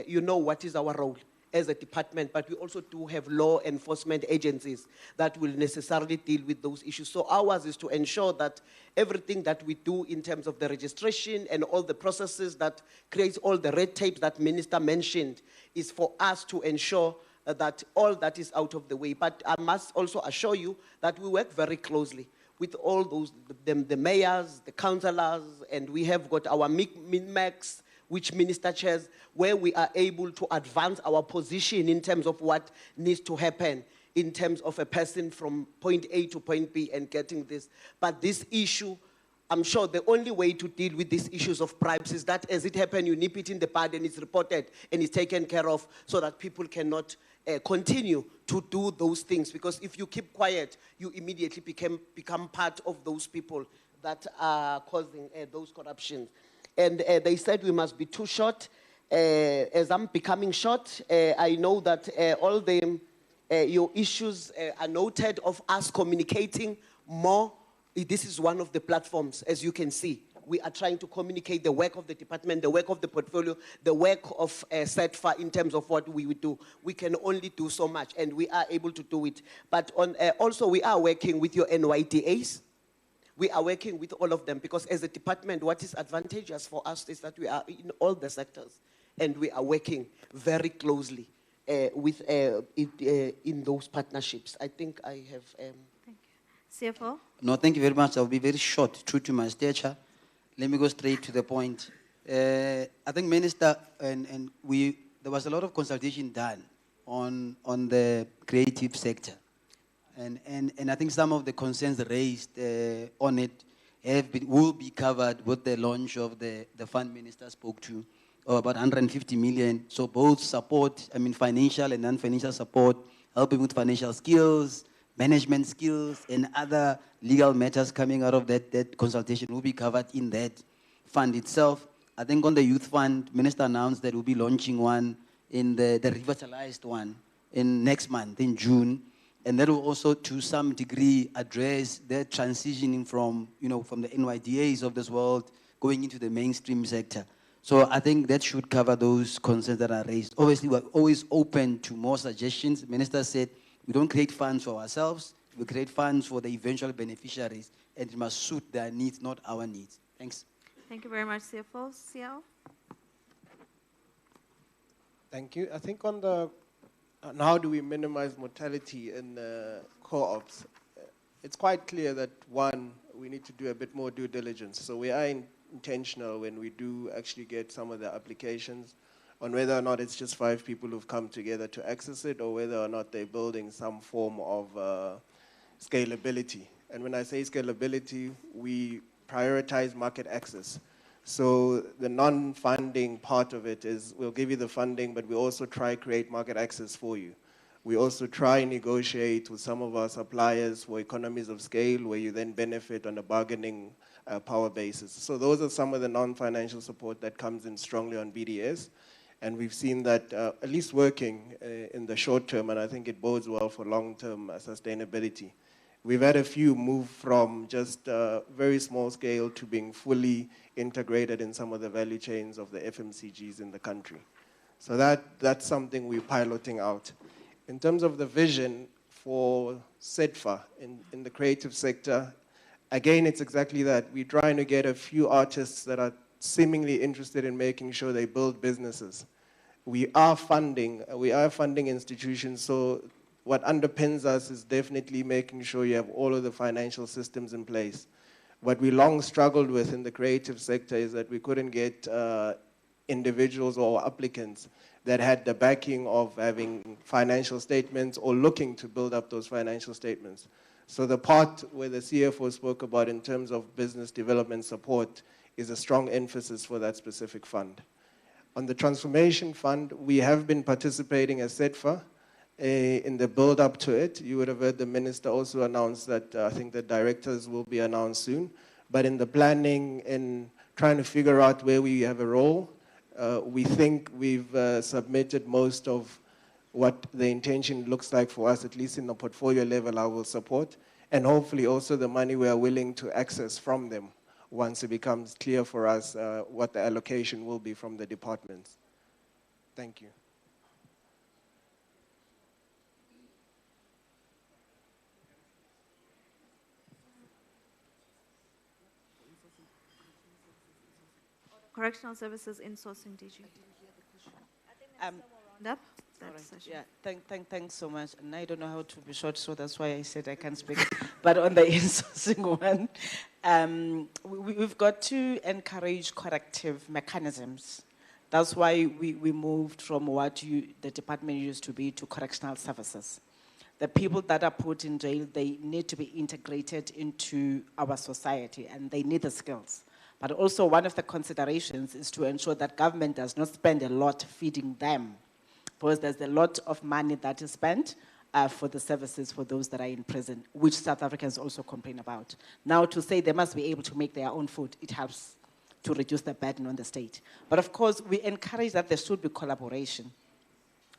what is our role as a department, but we also do have law enforcement agencies that will necessarily deal with those issues. So ours is to ensure that everything that we do in terms of the registration and all the processes that creates all the red tape that Minister mentioned is for us to ensure that all that is out of the way. But I must also assure you that we work very closely with all those, the mayors, the councillors, and we have got our min-max, which Minister chairs, where we are able to advance our position in terms of what needs to happen in terms of a person from point A to point B and getting this. But this issue, I'm sure the only way to deal with these issues of bribes is that as it happens, you nip it in the bud and it's reported and it's taken care of so that people cannot continue to do those things. Because if you keep quiet, you immediately become part of those people that are causing those corruptions. And they said we must be too short. As I'm becoming short, I know that all your issues are noted of us communicating more. This is one of the platforms, as you can see, we are trying to communicate the work of the department, the work of the portfolio, the work of SETFA in terms of what we would do. We can only do so much, and we are able to do it. But also we are working with your NYDAs. We are working with all of them, because as a department, what is advantageous for us is that we are in all the sectors, and we are working very closely in those partnerships. I think I have... Thank you. CFO? No, thank you very much. I'll be very short, true to my stature. Let me go straight to the point. I think, Minister, there was a lot of consultation done on the creative sector. And I think some of the concerns raised on it will be covered with the launch of the fund Minister spoke to, of about 150 million. So both support, financial and non-financial support, helping with financial skills, management skills, and other legal matters coming out of that consultation will be covered in that fund itself. I think on the youth fund, Minister announced that we'll be launching one in the revitalized one in next month, in June. And that will also, to some degree, address the transitioning from the NYDAs of this world going into the mainstream sector. So I think that should cover those concerns that are raised. Obviously, we're always open to more suggestions. The Minister said we don't create funds for ourselves. We create funds for the eventual beneficiaries, and it must suit their needs, not our needs. Thanks. Thank you very much, CFO. CL? Thank you. I think on how do we minimize mortality in co-ops, it's quite clear that, one, we need to do a bit more due diligence. So we are intentional when we do actually get some of the applications on whether or not it's just 5 people who've come together to access it, or whether or not they're building some form of scalability. And when I say scalability, we prioritize market access. So the non-funding part of it is we'll give you the funding, but we also try create market access for you. We also try and negotiate with some of our suppliers for economies of scale, where you then benefit on a bargaining power basis. So those are some of the non-financial support that comes in strongly on BDS. And we've seen that at least working in the short term, and I think it bodes well for long-term sustainability. We've had a few move from just very small scale to being fully integrated in some of the value chains of the FMCGs in the country. So that's something we're piloting out. In terms of the vision for SETFA in the creative sector, again, it's exactly that. We're trying to get a few artists that are seemingly interested in making sure they build businesses. We are funding institutions, so what underpins us is definitely making sure you have all of the financial systems in place. What we long struggled with in the creative sector is that we couldn't get individuals or applicants that had the backing of having financial statements or looking to build up those financial statements. So the part where the CFO spoke about in terms of business development support is a strong emphasis for that specific fund. On the transformation fund, we have been participating as SETFA in the build-up to it. You would have heard the minister also announce that I think the directors will be announced soon. But in the planning and trying to figure out where we have a role, we think we've submitted most of what the intention looks like for us, at least in the portfolio level, I will support, and hopefully also the money we are willing to access from them once it becomes clear for us what the allocation will be from the departments. Thank you. Correctional Services Insourcing DG. Yeah, thanks so much. And I don't know how to be short, so that's why I said I can't speak. But on the insourcing one, we've got to encourage corrective mechanisms. That's why we moved from what the department used to be to correctional services. The people that are put in jail, they need to be integrated into our society, and they need the skills. But also one of the considerations is to ensure that government does not spend a lot feeding them, because there's a lot of money that is spent for the services for those that are in prison, which South Africans also complain about. Now, to say they must be able to make their own food, it helps to reduce the burden on the state. But of course, we encourage that there should be collaboration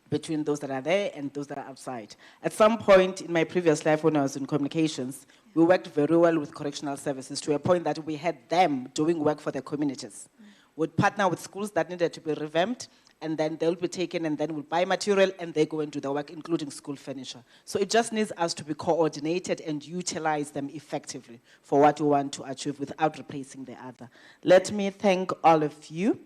between those that are there and those that are outside. At some point in my previous life when I was in communications, We worked very well with correctional services to a point that we had them doing work for the communities. We'd partner with schools that needed to be revamped, and then they'll be taken and then we'll buy material and they go and do the work, including school furniture. So it just needs us to be coordinated and utilize them effectively for what we want to achieve without replacing the other. Let me thank all of you,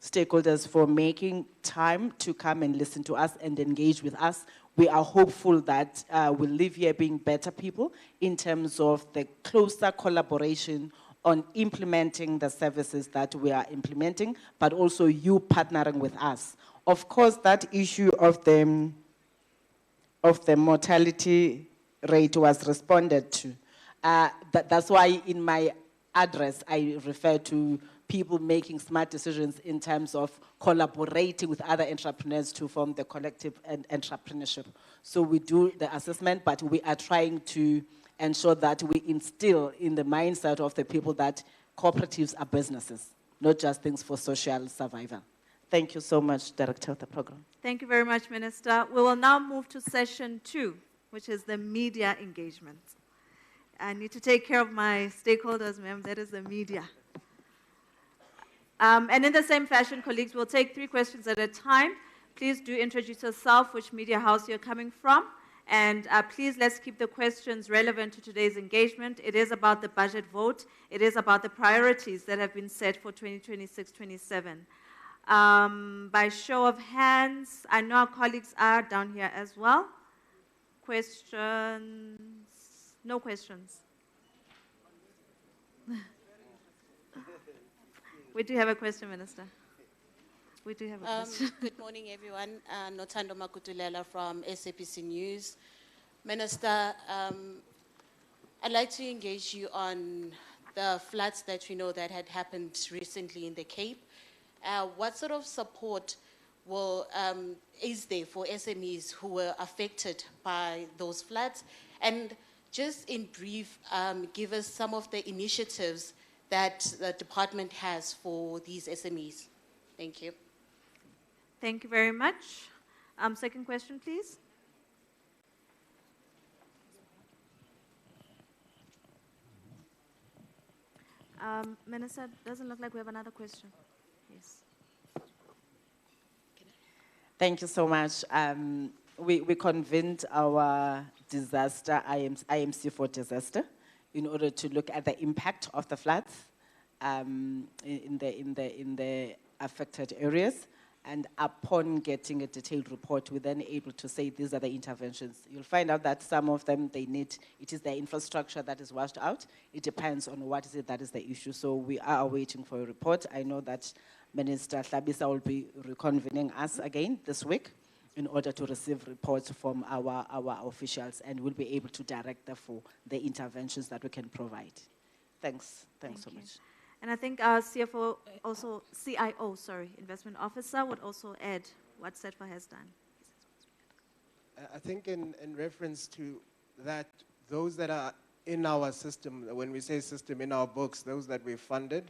stakeholders, for making time to come and listen to us and engage with us. We are hopeful that we'll leave here being better people in terms of the closer collaboration on implementing the services that we are implementing, but also you partnering with us. Of course, that issue of the mortality rate was responded to. That's why in my address, I refer to people making smart decisions in terms of collaborating with other entrepreneurs to form the collective entrepreneurship. So we do the assessment, but we are trying to ensure that we instill in the mindset of the people that cooperatives are businesses, not just things for social survival. Thank you so much, Director of the program. Thank you very much, Minister. We will now move to session 2, which is the media engagement. I need to take care of my stakeholders, ma'am. That is the media. And in the same fashion, colleagues, we'll take 3 questions at a time. Please do introduce yourself, which media house you're coming from. And please, let's keep the questions relevant to today's engagement. It is about the budget vote. It is about the priorities that have been set for 2026-27. By show of hands, I know our colleagues are down here as well. Questions? No questions. We do have a question, Minister. We do have a question. Good morning, everyone. Notando Makutulela from SAPC News. Minister, I'd like to engage you on the floods that we know that had happened recently in the Cape. What sort of support is there for SMEs who were affected by those floods? And just in brief, give us some of the initiatives that the department has for these SMEs. Thank you. Thank you very much. Second question, please. Minister, doesn't look like we have another question. Yes. Thank you so much. We convened our disaster, IMC for disaster, in order to look at the impact of the floods in the affected areas. And upon getting a detailed report, we're then able to say these are the interventions. You'll find out that some of them, it is their infrastructure that is washed out. It depends on what is it that is the issue. So we are waiting for a report. I know that Minister Hlabisa will be reconvening us again this week in order to receive reports from our officials, and we'll be able to direct them for the interventions that we can provide. Thanks so much. And I think our CIO, investment officer, would also add what SETFA has done. I think in reference to that, those that are in our system, when we say system, in our books, those that we've funded,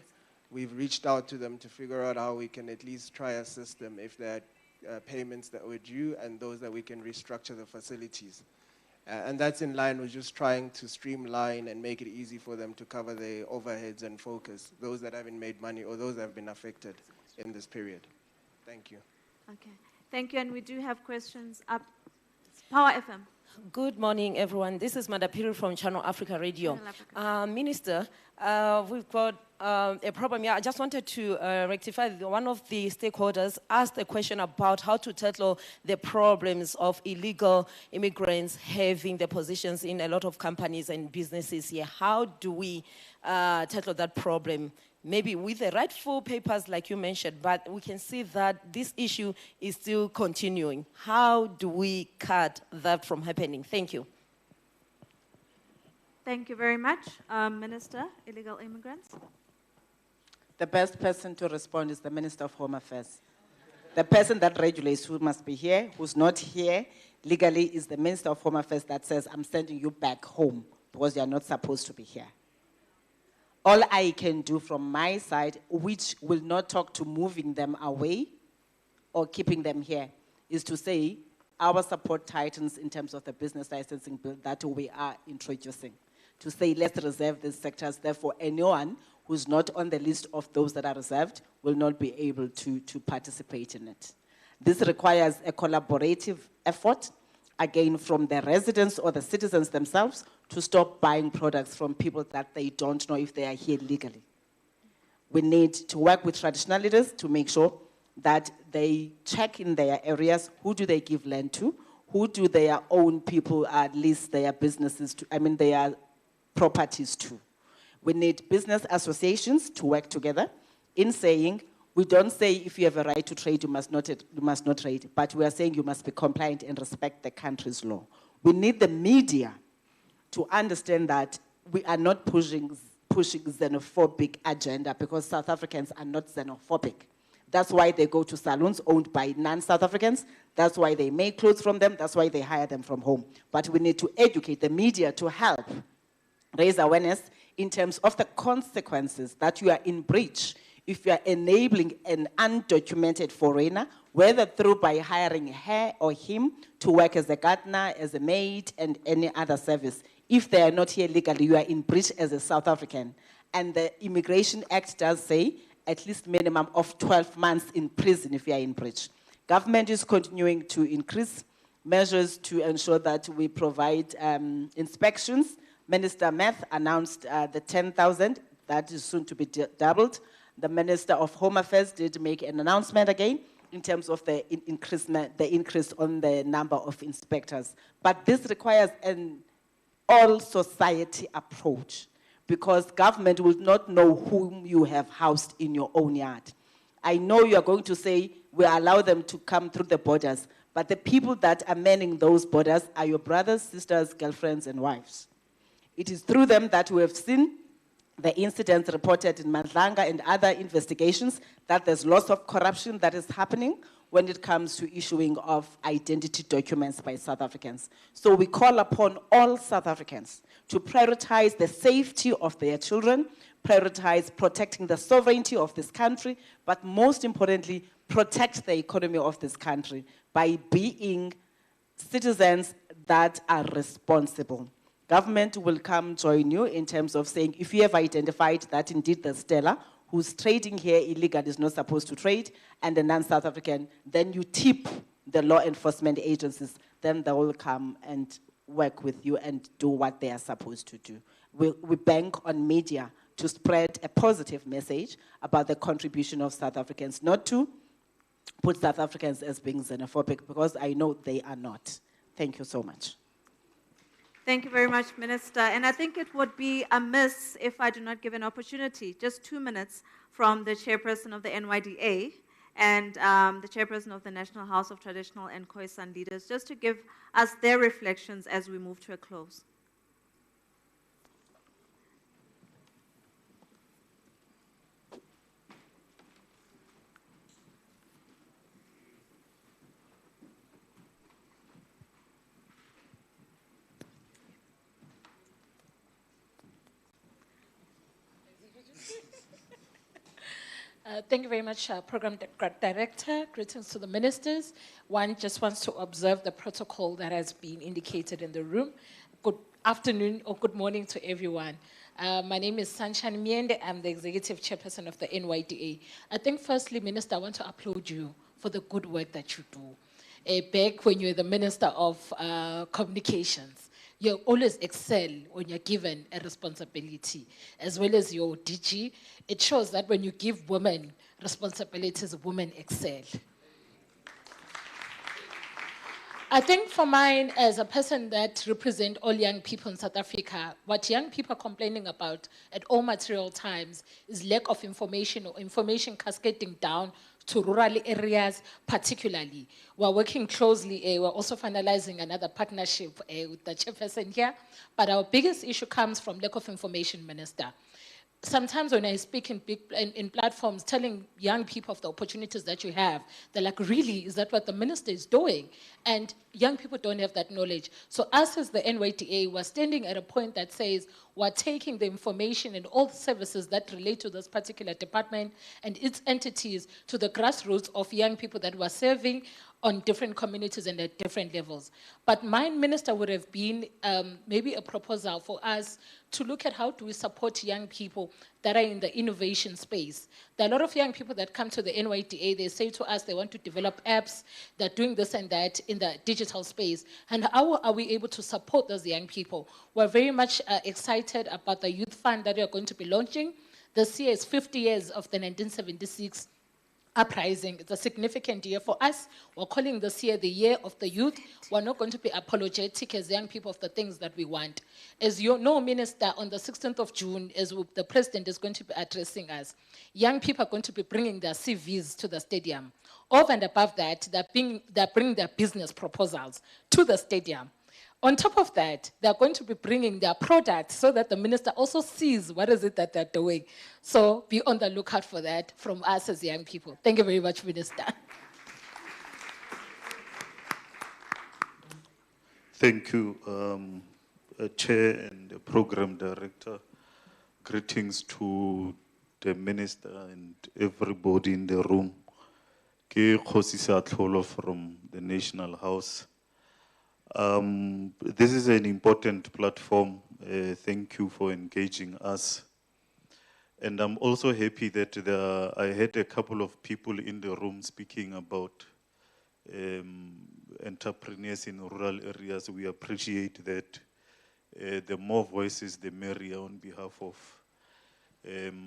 we've reached out to them to figure out how we can at least try a system if there are payments that were due and those that we can restructure the facilities. And that's in line with just trying to streamline and make it easy for them to cover their overheads and focus, those that haven't made money or those that have been affected in this period. Thank you. Okay. Thank you. And we do have questions up. Power FM. Good morning, everyone. This is Madapiri from Channel Africa Radio. Minister, we've got a problem here. I just wanted to rectify one of the stakeholders asked a question about how to tackle the problems of illegal immigrants having the positions in a lot of companies and businesses here. How do we tackle that problem? Maybe with the rightful papers like you mentioned, but we can see that this issue is still continuing. How do we cut that from happening? Thank you. Thank you very much. Minister, illegal immigrants. The best person to respond is the Minister of Home Affairs. The person that regulates who must be here, who's not here legally, is the Minister of Home Affairs that says, I'm sending you back home because you are not supposed to be here. All I can do from my side, which will not talk to moving them away or keeping them here, is to say our support tightens in terms of the business licensing bill that we are introducing to say, let's reserve these sectors. Therefore, anyone who's not on the list of those that are reserved will not be able to participate in it. This requires a collaborative effort, again, from the residents or the citizens themselves to stop buying products from people that they don't know if they are here legally. We need to work with traditional leaders to make sure that they check in their areas, who do they give land to, who do their own people lease their businesses to, their properties to. We need business associations to work together in saying, we don't say if you have a right to trade, you must not trade, but we are saying you must be compliant and respect the country's law. We need the media to understand that we are not pushing xenophobic agenda because South Africans are not xenophobic. That's why they go to salons owned by non-South Africans. That's why they make clothes from them. That's why they hire them from home. But we need to educate the media to help raise awareness in terms of the consequences that you are in breach if you are enabling an undocumented foreigner, whether through by hiring her or him to work as a gardener, as a maid, and any other service. If they are not here legally, you are in breach as a South African. And the Immigration Act does say at least minimum of 12 months in prison if you are in breach. Government is continuing to increase measures to ensure that we provide inspections. Minister Meth announced the 10,000, that is soon to be doubled. The Minister of Home Affairs did make an announcement again in terms of the increase on the number of inspectors. But this requires an all-society approach because government will not know whom you have housed in your own yard. I know you are going to say, we allow them to come through the borders, but the people that are manning those borders are your brothers, sisters, girlfriends, and wives. It is through them that we have seen the incidents reported in Mandlanga and other investigations that there's lots of corruption that is happening when it comes to issuing of identity documents by South Africans. So we call upon all South Africans to prioritize the safety of their children, prioritize protecting the sovereignty of this country, but most importantly, protect the economy of this country by being citizens that are responsible. Government will come join you in terms of saying, if you have identified that indeed the Stella who's trading here illegally is not supposed to trade, and the non-South African, then you tip the law enforcement agencies, then they will come and work with you and do what they are supposed to do. We bank on media to spread a positive message about the contribution of South Africans, not to put South Africans as being xenophobic, because I know they are not. Thank you so much. Thank you very much, Minister. And I think it would be amiss if I do not give an opportunity, just 2 minutes, from the chairperson of the NYDA and the chairperson of the National House of Traditional and Khoisan Leaders, just to give us their reflections as we move to a close. Thank you very much, Program Director. Greetings to the ministers. One just wants to observe the protocol that has been indicated in the room. Good afternoon or good morning to everyone. My name is Sunshine Miende. I'm the Executive Chairperson of the NYDA. I think firstly, Minister, I want to applaud you for the good work that you do. Back when you were the Minister of Communications, you always excel when you're given a responsibility, as well as your DG. It shows that when you give women responsibilities, women excel. I think for mine, as a person that represents all young people in South Africa, what young people are complaining about at all material times is lack of information or information cascading down to rural areas particularly. We're working closely, we're also finalizing another partnership with the chairperson here, but our biggest issue comes from lack of information, Minister. Sometimes when I speak in platforms telling young people of the opportunities that you have, they're like, really, is that what the minister is doing? And young people don't have that knowledge. So us as the NYDA, we're standing at a point that says, we're taking the information and all the services that relate to this particular department and its entities to the grassroots of young people that we're serving on different communities and at different levels. But mine, Minister, would have been maybe a proposal for us to look at how do we support young people that are in the innovation space. There are a lot of young people that come to the NYDA, they say to us they want to develop apps, they're doing this and that in the digital space. And how are we able to support those young people? We're very much excited about the youth fund that we are going to be launching. This year is 50 years of the 1976 uprising. It's a significant year for us. We're calling this year the year of the youth. We're not going to be apologetic as young people of the things that we want. As you know, Minister, on the 16th of June, as the President is going to be addressing us, young people are going to be bringing their CVs to the stadium. Over and above that, they're bringing their business proposals to the stadium. On top of that, they're going to be bringing their products so that the minister also sees what is it that they're doing. So be on the lookout for that from us as young people. Thank you very much, Minister. Thank you, Chair and the Program Director. Greetings to the Minister and everybody in the room. Ke Khosisa Tlholo from the National House. This is an important platform. Thank you for engaging us. And I'm also happy that I had a couple of people in the room speaking about entrepreneurs in rural areas. We appreciate that. The more voices, the merrier on behalf of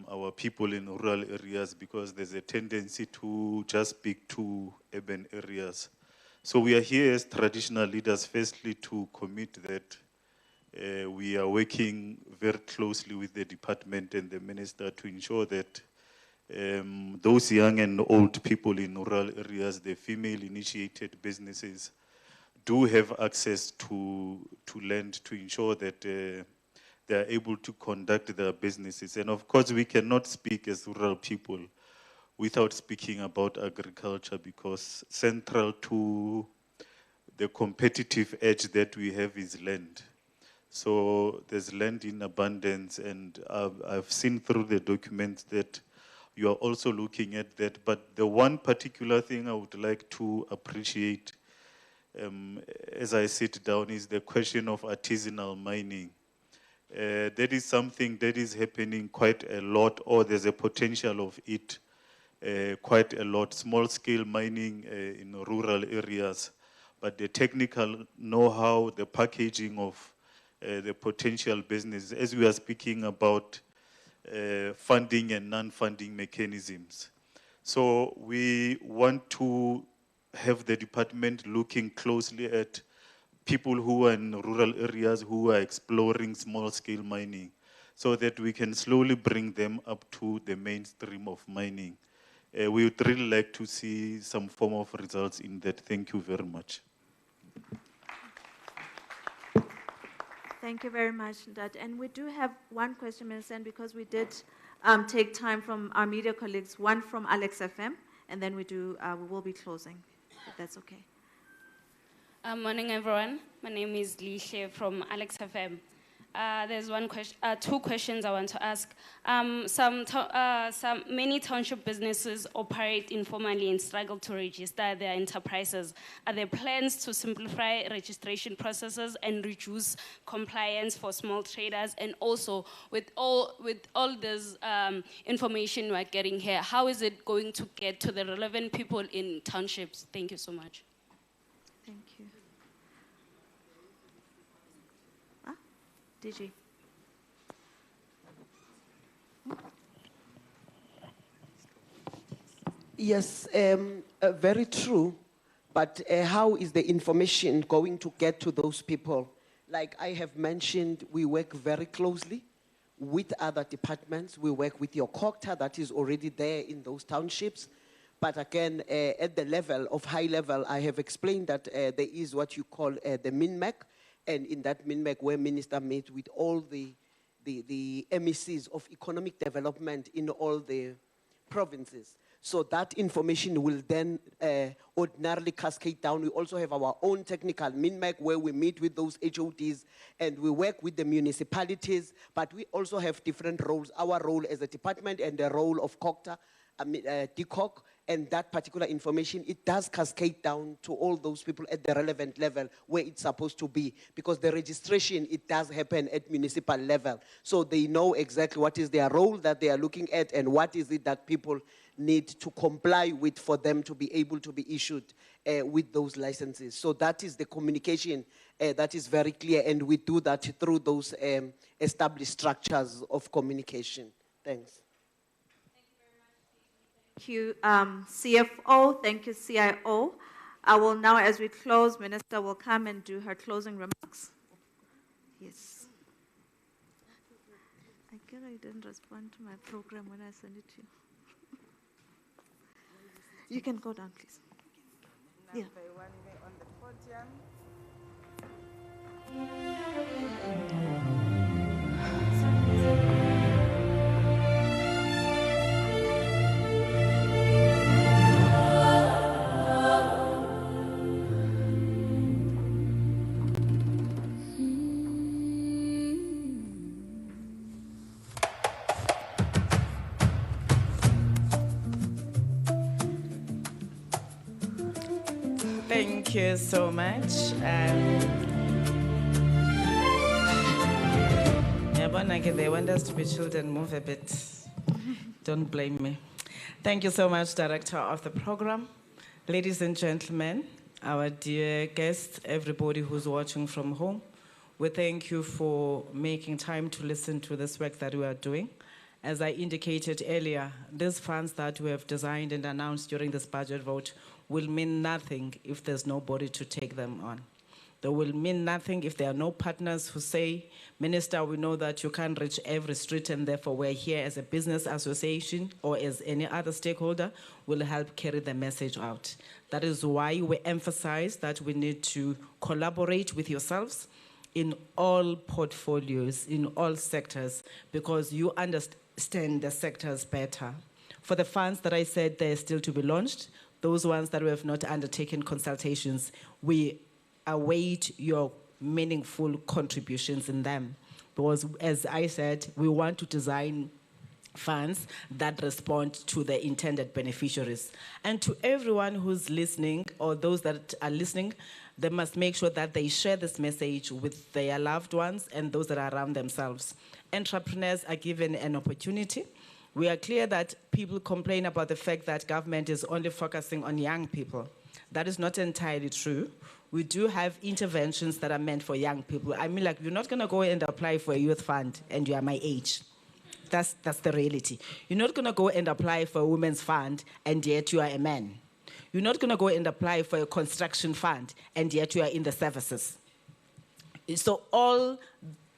our people in rural areas, because there's a tendency to just speak to urban areas. So we are here as traditional leaders, firstly, to commit that we are working very closely with the department and the minister to ensure that those young and old people in rural areas, the female-initiated businesses, do have access to land to ensure that they are able to conduct their businesses. And of course, we cannot speak as rural people without speaking about agriculture, because central to the competitive edge that we have is land. So there's land in abundance, and I've seen through the documents that you are also looking at that. But the one particular thing I would like to appreciate as I sit down is the question of artisanal mining. That is something that is happening quite a lot, or there's a potential of it quite a lot, small-scale mining in rural areas, but the technical know-how, the packaging of the potential business, as we are speaking about funding and non-funding mechanisms. So we want to have the department looking closely at people who are in rural areas who are exploring small-scale mining, so that we can slowly bring them up to the mainstream of mining. We would really like to see some form of results in that. Thank you very much. Thank you very much, Ndad. And we do have one question, Minister, and because we did take time from our media colleagues, one from Alex FM, and then we will be closing, if that's okay. Morning, everyone. My name is Lishe from Alex FM. There's two questions I want to ask. Many township businesses operate informally and struggle to register their enterprises. Are there plans to simplify registration processes and reduce compliance for small traders? And also, with all this information we're getting here, how is it going to get to the relevant people in townships? Thank you so much. Thank you. DG. Yes, very true. But how is the information going to get to those people? Like I have mentioned, we work very closely with other departments. We work with your COCTA that is already there in those townships. But again, at the level of high level, I have explained that there is what you call the MINMAC. And in that MINMAC, where Minister met with all the MECs of economic development in all the provinces. So that information will then ordinarily cascade down. We also have our own technical MINMAC where we meet with those HODs and we work with the municipalities, but we also have different roles. Our role as a department and the role of COCTA DCOC, and that particular information, it does cascade down to all those people at the relevant level where it's supposed to be, because the registration, it does happen at municipal level. So they know exactly what is their role that they are looking at and what is it that people need to comply with for them to be able to be issued with those licenses. So that is the communication that is very clear, and we do that through those established structures of communication. Thanks. Thank you, CFO. Thank you, CIO. I will now, as we close, Minister will come and do her closing remarks. Yes. I guess I didn't respond to my program when I sent it to you. You can go down, please. Yeah. On the podium. Thank you so much. They want us to be chilled and move a bit. Don't blame me. Thank you so much, Director of the program. Ladies and gentlemen, our dear guests, everybody who's watching from home, we thank you for making time to listen to this work that we are doing. As I indicated earlier, these funds that we have designed and announced during this budget vote will mean nothing if there's nobody to take them on. They will mean nothing if there are no partners who say, Minister, we know that you can't reach every street, and therefore we're here as a business association or as any other stakeholder will help carry the message out. That is why we emphasize that we need to collaborate with yourselves in all portfolios, in all sectors, because you understand the sectors better. For the funds that I said they're still to be launched, those ones that we have not undertaken consultations, we await your meaningful contributions in them. Because as I said, we want to design funds that respond to the intended beneficiaries. And to everyone who's listening, or those that are listening, they must make sure that they share this message with their loved ones and those that are around themselves. Entrepreneurs are given an opportunity. We are clear that people complain about the fact that government is only focusing on young people. That is not entirely true. We do have interventions that are meant for young people. I mean, like, you're not going to go and apply for a youth fund and you are my age. That's the reality. You're not going to go and apply for a women's fund and yet you are a man. You're not going to go and apply for a construction fund and yet you are in the services. So all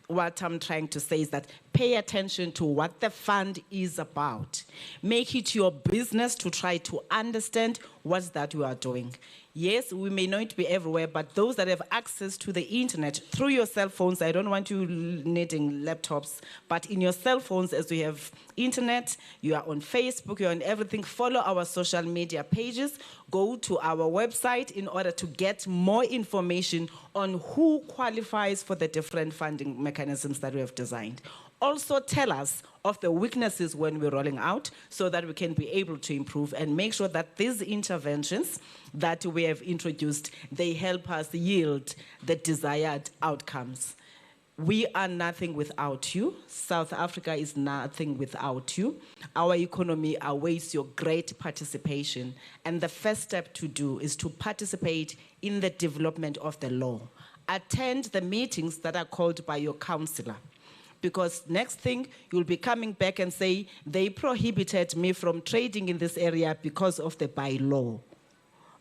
what I'm trying to say is that pay attention to what the fund is about. Make it your business to try to understand what that you are doing. Yes, we may not be everywhere, but those that have access to the internet through your cell phones, I don't want you needing laptops, but in your cell phones, as we have internet, you are on Facebook, you're on everything, follow our social media pages, go to our website in order to get more information on who qualifies for the different funding mechanisms that we have designed. Also tell us of the weaknesses when we're rolling out so that we can be able to improve and make sure that these interventions that we have introduced, they help us yield the desired outcomes. We are nothing without you. South Africa is nothing without you. Our economy awaits your great participation. And the first step to do is to participate in the development of the law. Attend the meetings that are called by your counselor. Because next thing, you'll be coming back and say, they prohibited me from trading in this area because of the bylaw.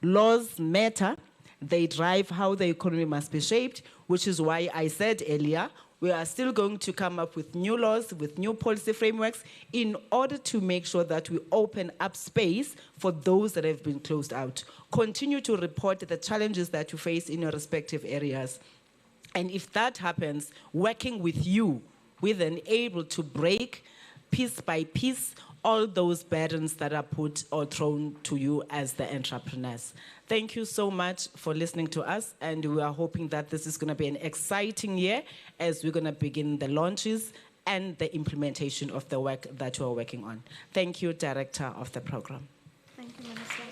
Laws matter. They drive how the economy must be shaped, which is why I said earlier, we are still going to come up with new laws, with new policy frameworks, in order to make sure that we open up space for those that have been closed out. Continue to report the challenges that you face in your respective areas. And if that happens, working with you, we're then able to break piece by piece all those burdens that are put or thrown to you as the entrepreneurs. Thank you so much for listening to us, and we are hoping that this is going to be an exciting year as we're going to begin the launches and the implementation of the work that we're working on. Thank you, Director of the program. Thank you, Minister.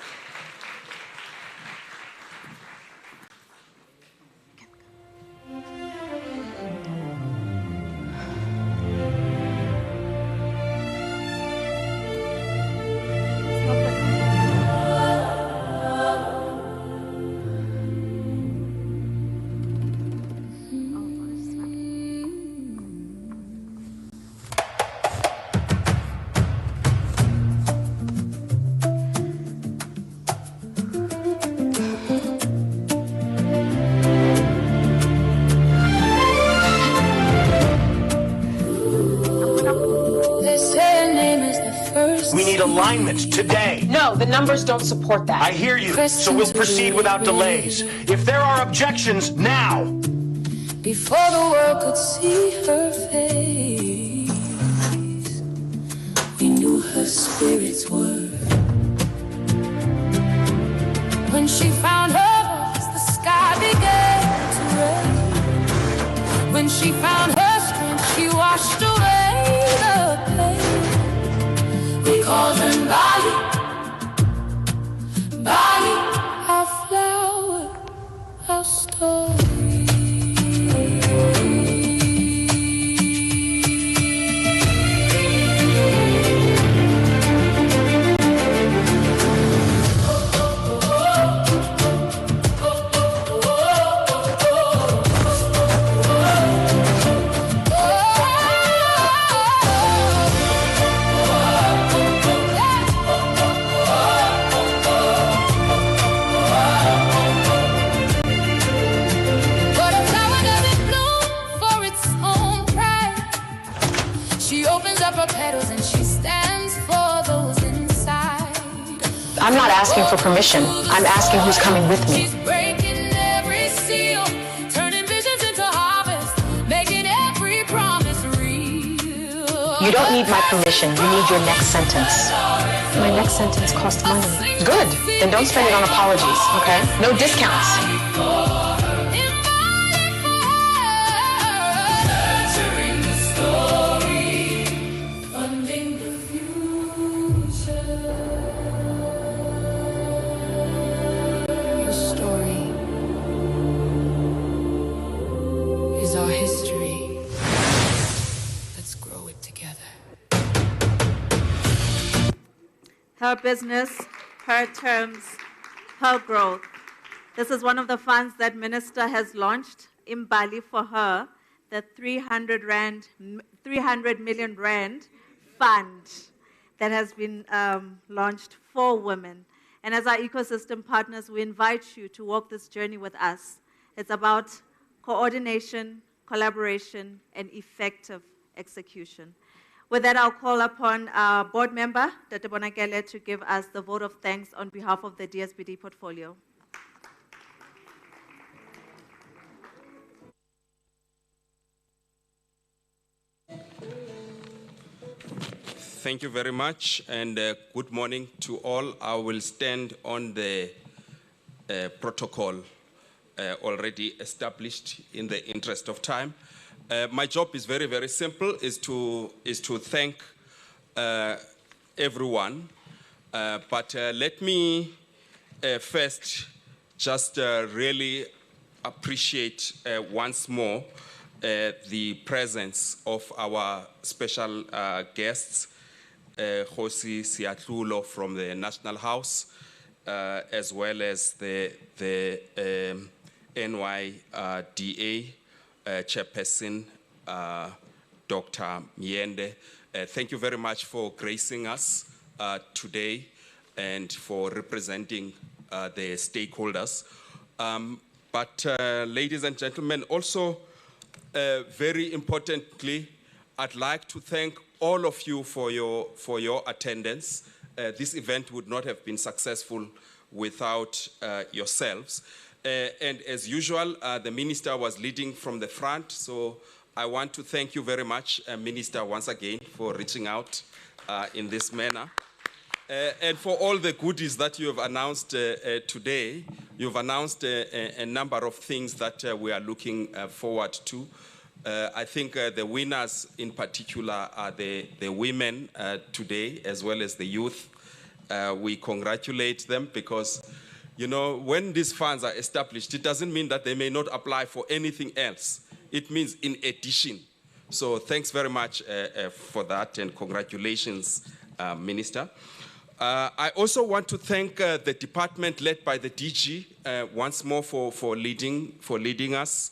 We need alignment today. No, the numbers don't support that. I hear you, so we'll proceed without delays. If there are objections, now. Before the world could see her face, we knew her spirit's word. When she found her voice, the sky began to rain. When she found her strength, she washed away the pain. We called her Bali, Bali, our flower, our story. I'm not asking for permission. I'm asking who's coming with me. Breaking every seal, turning visions into harvest, making every promise real. You don't need my permission. You need your next sentence. My next sentence costs money. Good. Then don't spend it on apologies, okay? No discounts. Nurturing the story, funding the future. Your story is our history. Let's grow it together. Her business, her terms, her growth. This is one of the funds that Minister has launched in Bali for her, the 300 million rand fund that has been launched for women. And as our ecosystem partners, we invite you to walk this journey with us. It's about coordination, collaboration, and effective execution. With that, I'll call upon our board member, Dr. Bonakele, to give us the vote of thanks on behalf of the DSBD portfolio. Thank you very much, and good morning to all. I will stand on the protocol already established in the interest of time. My job is very, very simple, is to thank everyone. But let me first just really appreciate once more the presence of our special guests, Khosi Siatlulo from the National House, as well as the NYDA chairperson, Dr. Miende. Thank you very much for gracing us today and for representing the stakeholders. But ladies and gentlemen, also very importantly, I'd like to thank all of you for your attendance. This event would not have been successful without yourselves. And as usual, the minister was leading from the front, so I want to thank you very much, Minister, once again, for reaching out in this manner. And for all the goodies that you have announced today. You've announced a number of things that we are looking forward to. I think the winners in particular are the women today, as well as the youth. We congratulate them because, you know, when these funds are established, it doesn't mean that they may not apply for anything else. It means in addition. So thanks very much for that, and congratulations, Minister. I also want to thank the department led by the DG once more for leading us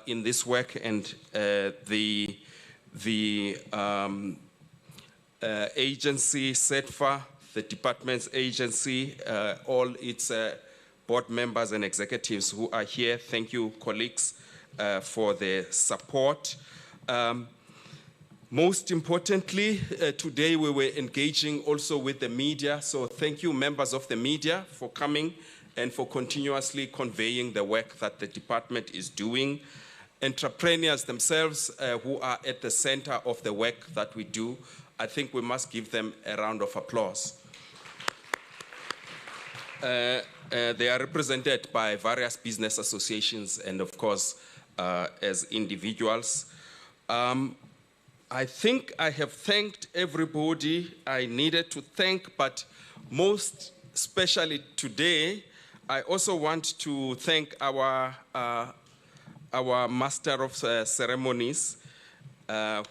in this work, and the agency, SETFA, the department's agency, all its board members and executives who are here. Thank you, colleagues, for the support. Most importantly, today we were engaging also with the media, so thank you, members of the media, for coming and for continuously conveying the work that the department is doing. Entrepreneurs themselves, who are at the center of the work that we do, I think we must give them a round of applause. They are represented by various business associations and, of course, as individuals. I think I have thanked everybody I needed to thank, but most especially today, I also want to thank our Master of Ceremonies,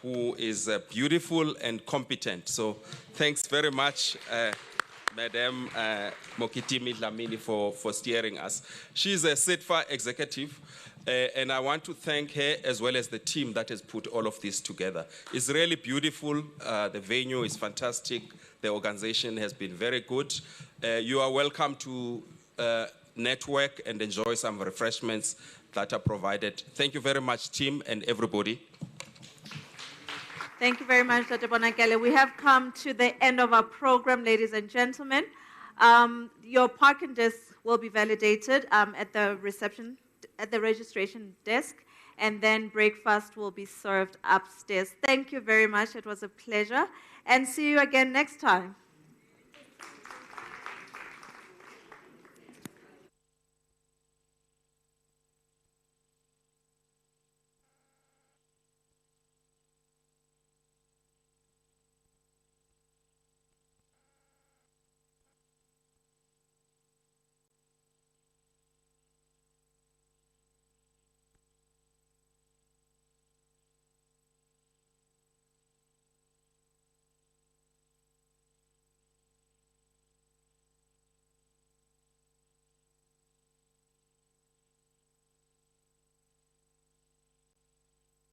who is beautiful and competent. So thanks very much, Madam Mokitimi Dlamini, for steering us. She's a SETFA executive. And I want to thank her as well as the team that has put all of this together. It's really beautiful. The venue is fantastic. The organization has been very good. You are welcome to network and enjoy some refreshments that are provided. Thank you very much, team, and everybody. Thank you very much, Dr. Bonakele. We have come to the end of our program, ladies and gentlemen. Your parking desk will be validated at the reception, at the registration desk, and then breakfast will be served upstairs. Thank you very much. It was a pleasure, and see you again next time.